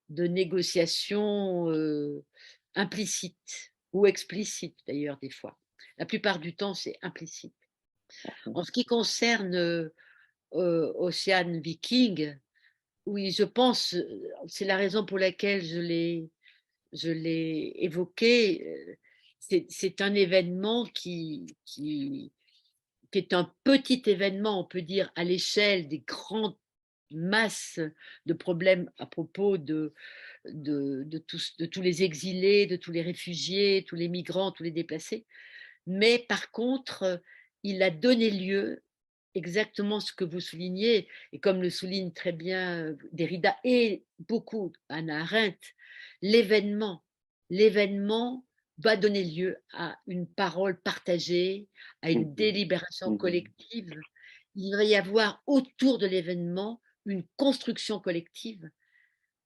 de négociation implicites ou explicites d'ailleurs des fois. La plupart du temps, c'est implicite. En ce qui concerne Ocean Viking, oui, je pense, c'est la raison pour laquelle je l'ai évoqué. C'est un événement qui est un petit événement, on peut dire, à l'échelle des grandes masses de problèmes à propos de tous les exilés, de tous les réfugiés, tous les migrants, tous les déplacés. Mais par contre, il a donné lieu exactement ce que vous soulignez, et comme le souligne très bien Derrida et beaucoup Hannah Arendt, l'événement va donner lieu à une parole partagée, à une délibération collective. Il va y avoir autour de l'événement une construction collective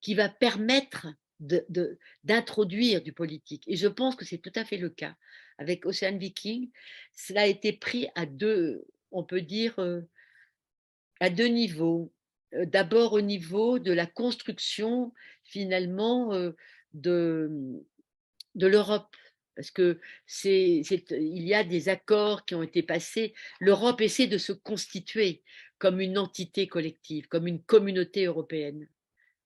qui va permettre d'introduire du politique. Et je pense que c'est tout à fait le cas. Avec Ocean Viking, cela a été pris à deux, on peut dire, à deux niveaux. D'abord au niveau de la construction, finalement, de l'Europe. Parce que il y a des accords qui ont été passés. L'Europe essaie de se constituer comme une entité collective, comme une communauté européenne.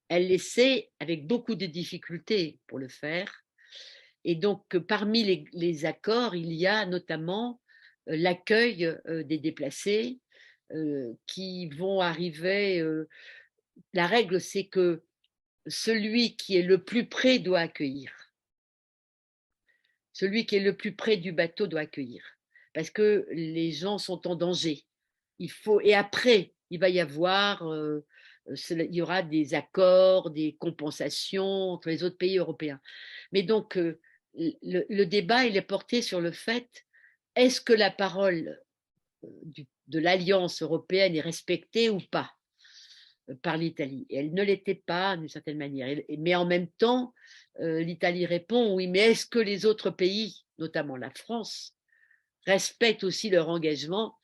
Elle l'essaie avec beaucoup de difficultés pour le faire. Et donc, parmi les accords, il y a notamment l'accueil des déplacés qui vont arriver. La règle, c'est que celui qui est le plus près doit accueillir. Celui qui est le plus près du bateau doit accueillir. Parce que les gens sont en danger. Et après, il va y avoir, il y aura des accords, des compensations entre les autres pays européens. Mais donc, le débat, il est porté sur le fait, est-ce que la parole de l'Alliance européenne est respectée ou pas par l'Italie? Et elle ne l'était pas d'une certaine manière. Mais en même temps, l'Italie répond, oui, mais est-ce que les autres pays, notamment la France, respectent aussi leur engagement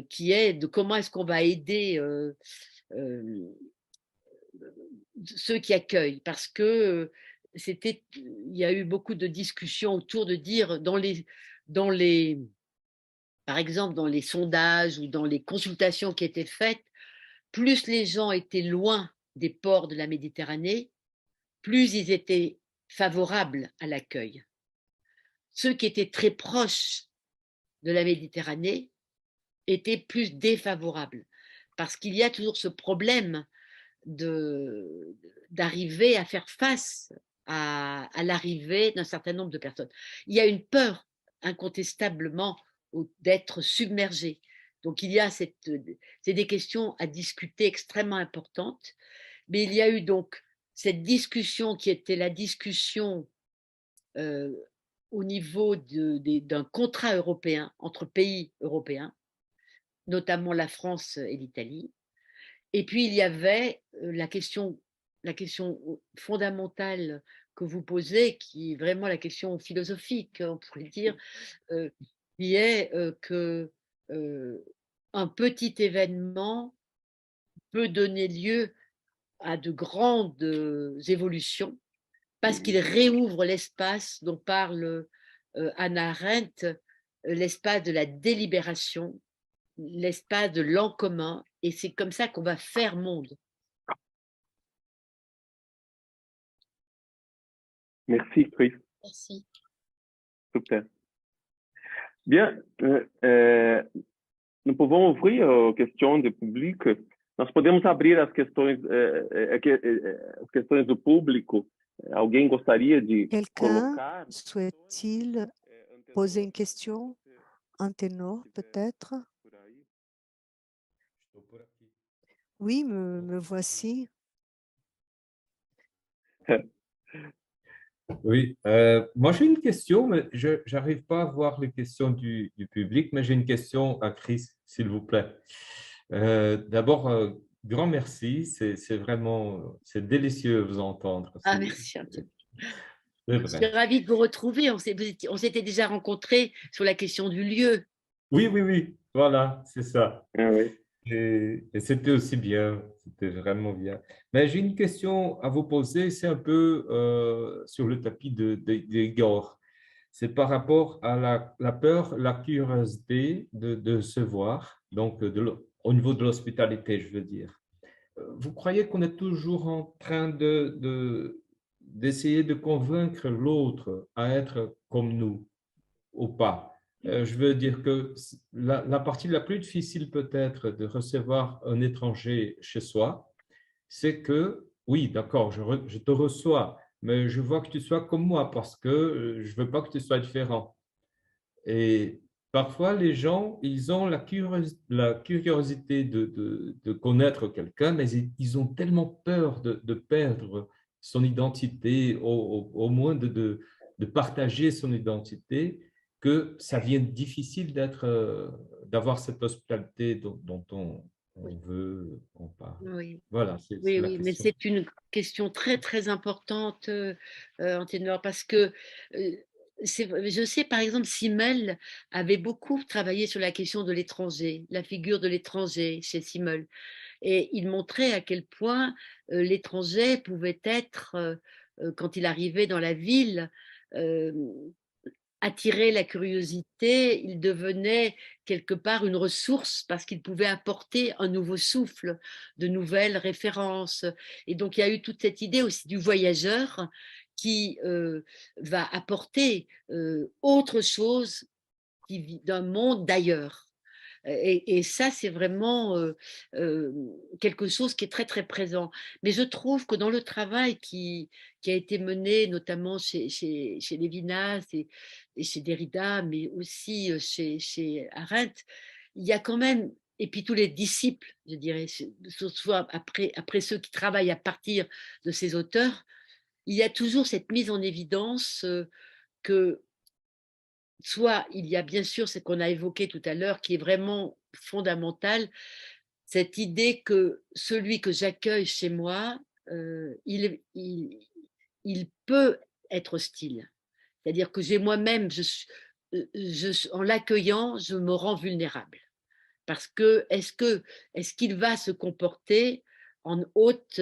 qui est de comment est-ce qu'on va aider ceux qui accueillent, parce que il y a eu beaucoup de discussions autour de dire par exemple dans les sondages ou dans les consultations qui étaient faites, plus les gens étaient loin des ports de la Méditerranée, plus ils étaient favorables à l'accueil. Ceux qui étaient très proches de la Méditerranée étaient plus défavorables, parce qu'il y a toujours ce problème d'arriver à faire face à l'arrivée d'un certain nombre de personnes. Il y a une peur incontestablement d'être submergé. Donc il y a c'est des questions à discuter extrêmement importantes, mais il y a eu donc cette discussion qui était la discussion au niveau d'un contrat européen entre pays européens, notamment la France et l'Italie. Et puis, il y avait la question fondamentale que vous posez, qui est vraiment la question philosophique, on pourrait dire, qui est que un petit événement peut donner lieu à de grandes évolutions parce qu'il réouvre l'espace dont parle Hannah Arendt, l'espace de la délibération, l'espace de l'en commun, et c'est comme ça qu'on va faire monde. Merci, Chris. Merci. Super. Bien, nous pouvons ouvrir aux questions du public. Nós podemos abrir as questões do público. Alguém gostaria de Quelqu'un colocar? souhaite-t-il poser une question? Un ténor, peut-être? Oui, me voici. Oui, moi j'ai une question, mais je n'arrive pas à voir les questions du public, mais j'ai une question à Chris, s'il vous plaît. D'abord, grand merci, c'est vraiment, c'est délicieux de vous entendre. Ah, merci. C'est Je suis vrai. ravie de vous retrouver. On s'était déjà rencontrés sur la question du lieu. Oui, oui, oui, voilà, c'est ça. Ah, oui. Et c'était aussi bien, c'était vraiment bien. Mais j'ai une question à vous poser, c'est un peu sur le tapis d'Igor. C'est par rapport à la peur, la curiosité de se voir, donc au niveau de l'hospitalité, je veux dire. Vous croyez qu'on est toujours en train d'essayer de convaincre l'autre à être comme nous ou pas? Je veux dire que la partie la plus difficile peut-être de recevoir un étranger chez soi, c'est que, oui, d'accord, je te reçois, mais je veux que tu sois comme moi parce que je ne veux pas que tu sois différent. Et parfois, les gens, ils ont la curiosité de connaître quelqu'un, mais ils ont tellement peur de perdre son identité, au moins de partager son identité, que ça devient difficile d'avoir cette hospitalité dont on veut, on parle. Oui. Voilà, c'est Oui, la oui, mais question. c'est une question très, très importante, Anténor, parce que je sais, par exemple, Simmel avait beaucoup travaillé sur la question de l'étranger, la figure de l'étranger chez Simmel. Et il montrait à quel point l'étranger pouvait être, quand il arrivait dans la ville, euh, attirer la curiosité, il devenait quelque part une ressource parce qu'il pouvait apporter un nouveau souffle, de nouvelles références. Et donc il y a eu toute cette idée aussi du voyageur qui va apporter autre chose d'un monde d'ailleurs. Et ça, c'est vraiment quelque chose qui est très, très présent. Mais je trouve que dans le travail qui a été mené, notamment chez Lévinas et chez Derrida, mais aussi chez Arendt, il y a quand même, et puis tous les disciples, je dirais, soit après ceux qui travaillent à partir de ces auteurs, il y a toujours cette mise en évidence que soit il y a bien sûr ce qu'on a évoqué tout à l'heure qui est vraiment fondamental, cette idée que celui que j'accueille chez moi, il peut être hostile. C'est-à-dire que j'ai moi-même, en l'accueillant, je me rends vulnérable. Parce que est-ce qu'il va se comporter en hôte,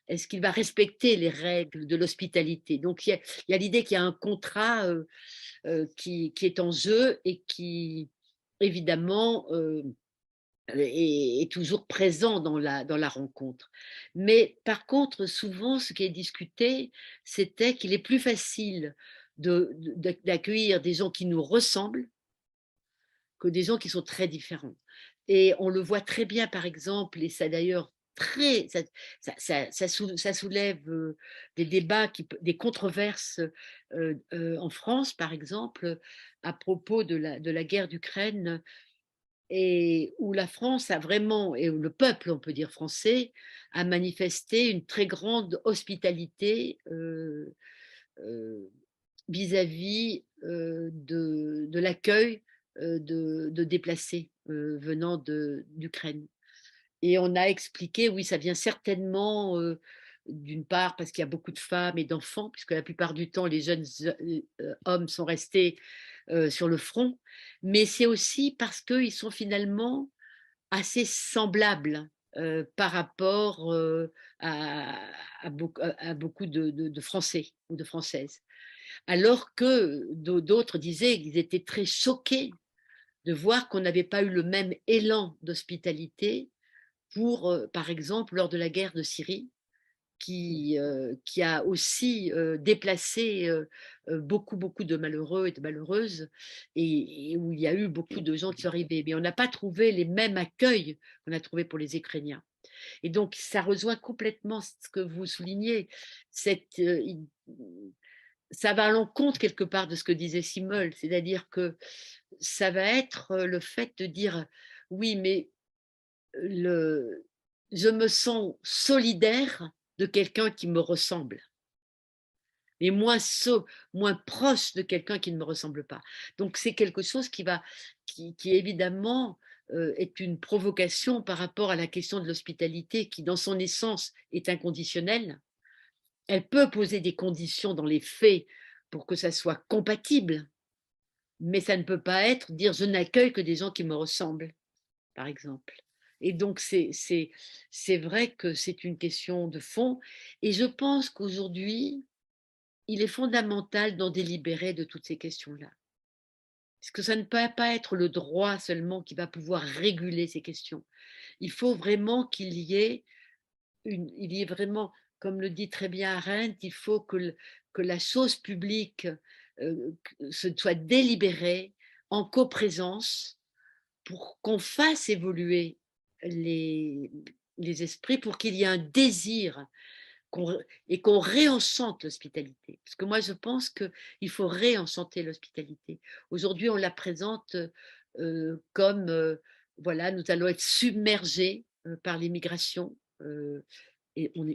est-ce qu'il va respecter les règles de l'hospitalité? Donc il y a l'idée qu'il y a un contrat qui est en jeu et qui, évidemment, est toujours présent dans la rencontre. Mais par contre, souvent, ce qui est discuté, c'était qu'il est plus facile d'accueillir des gens qui nous ressemblent que des gens qui sont très différents. Et on le voit très bien, par exemple, et ça d'ailleurs ça soulève des débats, des controverses en France, par exemple, à propos de la guerre d'Ukraine, et où la France a vraiment, et où le peuple, on peut dire français, a manifesté une très grande hospitalité vis-à-vis de l'accueil de déplacés venant d'Ukraine. Et on a expliqué, oui, ça vient certainement d'une part parce qu'il y a beaucoup de femmes et d'enfants, puisque la plupart du temps, les jeunes hommes sont restés sur le front, mais c'est aussi parce qu'ils sont finalement assez semblables par rapport à beaucoup de Français ou de Françaises. Alors que d'autres disaient qu'ils étaient très choqués de voir qu'on n'avait pas eu le même élan d'hospitalité pour, par exemple, lors de la guerre de Syrie, qui a aussi déplacé beaucoup de malheureux et de malheureuses, et où il y a eu beaucoup de gens qui sont arrivés. Mais on n'a pas trouvé les mêmes accueils qu'on a trouvé pour les Ukrainiens. Et donc, ça rejoint complètement ce que vous soulignez. Ça va à l'encontre quelque part de ce que disait Simmel, c'est-à-dire que ça va être le fait de dire oui, mais je me sens solidaire de quelqu'un qui me ressemble, mais moins proche de quelqu'un qui ne me ressemble pas. Donc c'est quelque chose qui évidemment est une provocation par rapport à la question de l'hospitalité qui, dans son essence, est inconditionnelle. Elle peut poser des conditions dans les faits pour que ça soit compatible, mais ça ne peut pas être dire je n'accueille que des gens qui me ressemblent, par exemple. Et donc, c'est vrai que c'est une question de fond. Et je pense qu'aujourd'hui, il est fondamental d'en délibérer de toutes ces questions-là. Parce que ça ne peut pas être le droit seulement qui va pouvoir réguler ces questions. Il faut vraiment il y ait vraiment, comme le dit très bien Arendt, il faut que la chose publique soit délibérée en coprésence pour qu'on fasse évoluer les, les esprits, pour qu'il y ait un désir et qu'on réenchante l'hospitalité. Parce que moi, je pense qu'il faut réenchanter l'hospitalité. Aujourd'hui, on la présente comme, voilà, nous allons être submergés par l'immigration,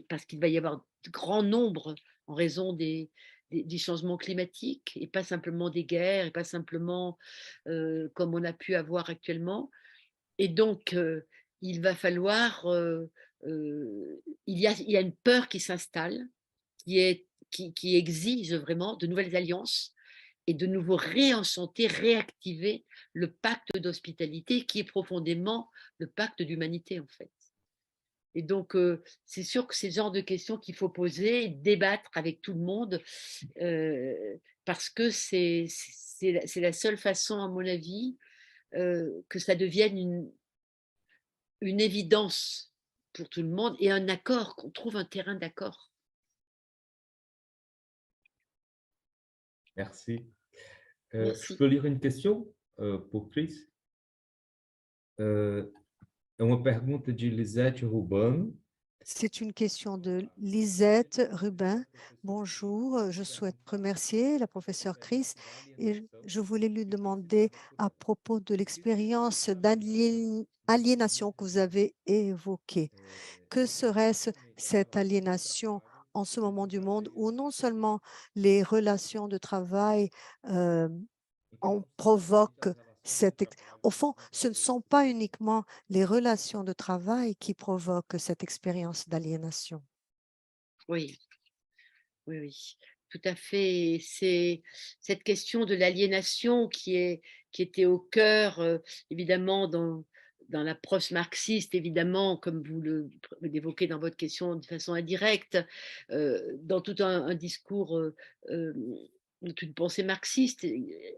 parce qu'il va y avoir de grands nombres en raison des changements climatiques, et pas simplement des guerres, et pas simplement comme on a pu avoir actuellement. Et donc, il va falloir, il y a une peur qui s'installe, qui exige vraiment de nouvelles alliances et de nouveau réenchanter, réactiver le pacte d'hospitalité qui est profondément le pacte d'humanité en fait. Et donc, c'est sûr que c'est le genre de questions qu'il faut poser, débattre avec tout le monde, parce que c'est la seule façon, à mon avis, que ça devienne une évidence pour tout le monde et un accord, qu'on trouve un terrain d'accord. Merci. Je Merci. peux lire une question pour Chris? É uma pergunta de Lisette Rubano. C'est une question de Lisette Rubin. Bonjour, je souhaite remercier la professeure Chris et je voulais lui demander à propos de l'expérience d'aliénation que vous avez évoquée. Que serait-ce cette aliénation en ce moment du monde où non seulement les relations de travail en provoquent au fond, ce ne sont pas uniquement les relations de travail qui provoquent cette expérience d'aliénation. Oui, oui, oui, tout à fait. C'est cette question de l'aliénation qui était au cœur, évidemment, dans l'approche marxiste, évidemment, comme vous l'évoquez dans votre question de façon indirecte, dans tout un discours, toute une pensée marxiste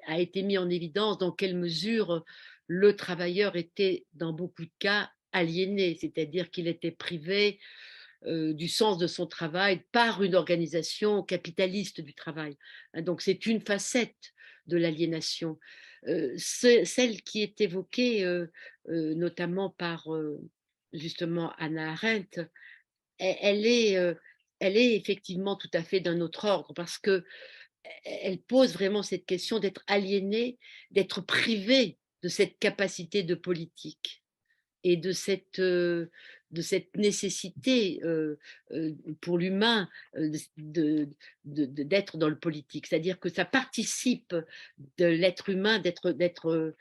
a été mis en évidence dans quelle mesure le travailleur était, dans beaucoup de cas, aliéné, c'est-à-dire qu'il était privé du sens de son travail par une organisation capitaliste du travail. Donc c'est une facette de l'aliénation. Celle qui est évoquée notamment par justement Hannah Arendt, elle est effectivement tout à fait d'un autre ordre parce que elle pose vraiment cette question d'être aliéné, d'être privé de cette capacité de politique et de cette nécessité pour l'humain d'être dans le politique. C'est-à-dire que ça participe de l'être humain d'être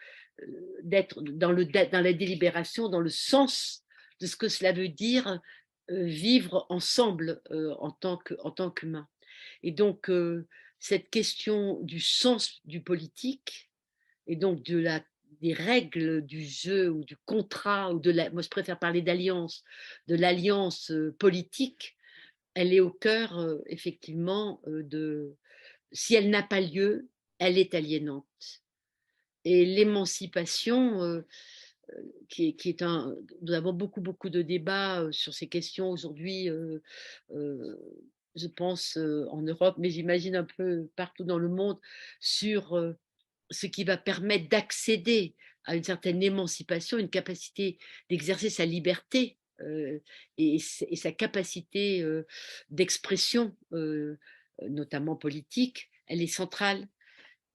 dans la délibération, dans le sens de ce que cela veut dire vivre ensemble en tant qu'humain. Et donc, cette question du sens du politique et donc des règles du jeu ou du contrat, moi je préfère parler d'alliance, de l'alliance politique, elle est au cœur effectivement si elle n'a pas lieu, elle est aliénante. Et l'émancipation, nous avons beaucoup de débats sur ces questions aujourd'hui, je pense en Europe, mais j'imagine un peu partout dans le monde, sur ce qui va permettre d'accéder à une certaine émancipation, une capacité d'exercer sa liberté et sa capacité d'expression, notamment politique, elle est centrale.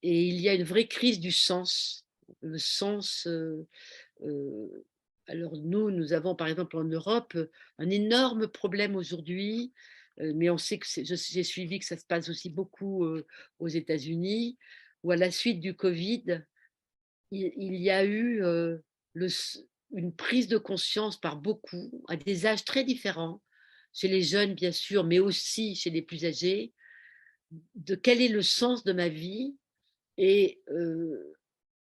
Et il y a une vraie crise du sens. Le sens, alors nous avons par exemple en Europe un énorme problème aujourd'hui, mais on sait que j'ai suivi que ça se passe aussi beaucoup aux États-Unis, où à la suite du Covid, il y a eu une prise de conscience par beaucoup, à des âges très différents, chez les jeunes bien sûr, mais aussi chez les plus âgés, de quel est le sens de ma vie et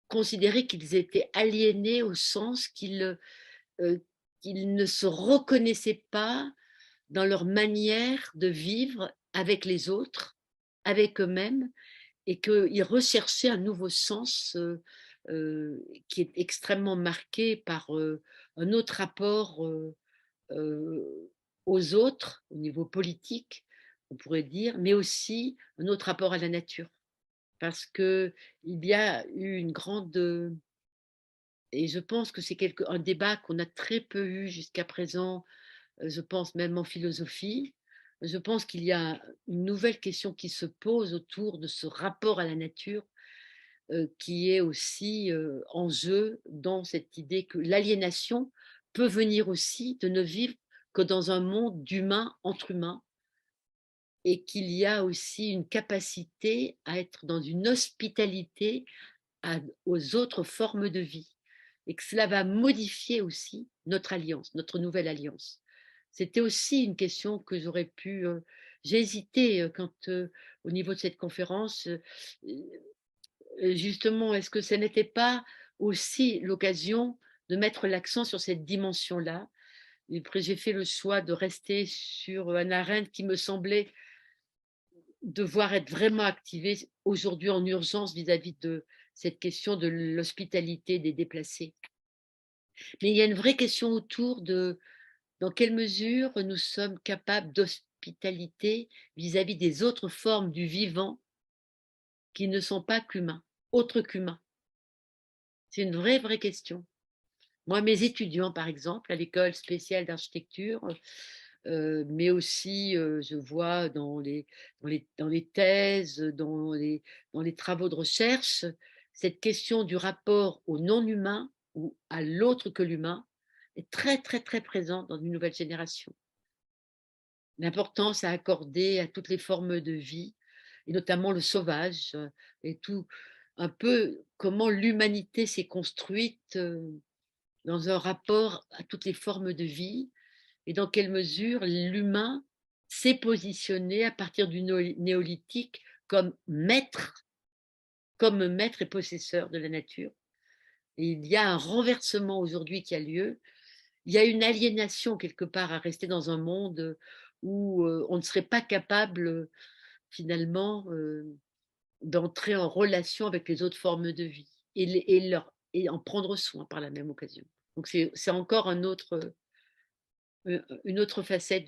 considérer qu'ils étaient aliénés au sens qu'ils ne se reconnaissaient pas dans leur manière de vivre avec les autres, avec eux-mêmes, et qu'ils recherchaient un nouveau sens qui est extrêmement marqué par un autre rapport aux autres, au niveau politique, on pourrait dire, mais aussi un autre rapport à la nature. Parce qu'il y a eu une grande... Et je pense que c'est un débat qu'on a très peu eu jusqu'à présent, je pense même en philosophie. Je pense qu'il y a une nouvelle question qui se pose autour de ce rapport à la nature qui est aussi en jeu dans cette idée que l'aliénation peut venir aussi de ne vivre que dans un monde d'humains entre humains et qu'il y a aussi une capacité à être dans une hospitalité aux autres formes de vie et que cela va modifier aussi notre alliance, notre nouvelle alliance. C'était aussi une question que j'aurais pu... j'ai hésité quand, au niveau de cette conférence, justement, est-ce que ce n'était pas aussi l'occasion de mettre l'accent sur cette dimension-là? J'ai fait le choix de rester sur Hannah Arendt qui me semblait devoir être vraiment activée aujourd'hui en urgence vis-à-vis de cette question de l'hospitalité des déplacés. Mais il y a une vraie question autour de dans quelle mesure nous sommes capables d'hospitalité vis-à-vis des autres formes du vivant qui ne sont pas qu'humains, autres qu'humains. C'est une vraie question. Moi, mes étudiants, par exemple, à l'école spéciale d'architecture, mais aussi, je vois dans les thèses, dans les travaux de recherche, cette question du rapport au non-humain ou à l'autre que l'humain est très présente dans une nouvelle génération. L'importance à accorder à toutes les formes de vie, et notamment le sauvage, et tout, un peu comment l'humanité s'est construite dans un rapport à toutes les formes de vie, et dans quelle mesure l'humain s'est positionné à partir du néolithique comme maître et possesseur de la nature. Et il y a un renversement aujourd'hui qui a lieu. Il y a une aliénation quelque part à rester dans un monde où on ne serait pas capable finalement d'entrer en relation avec les autres formes de vie et en prendre soin par la même occasion. Donc c'est encore une autre facette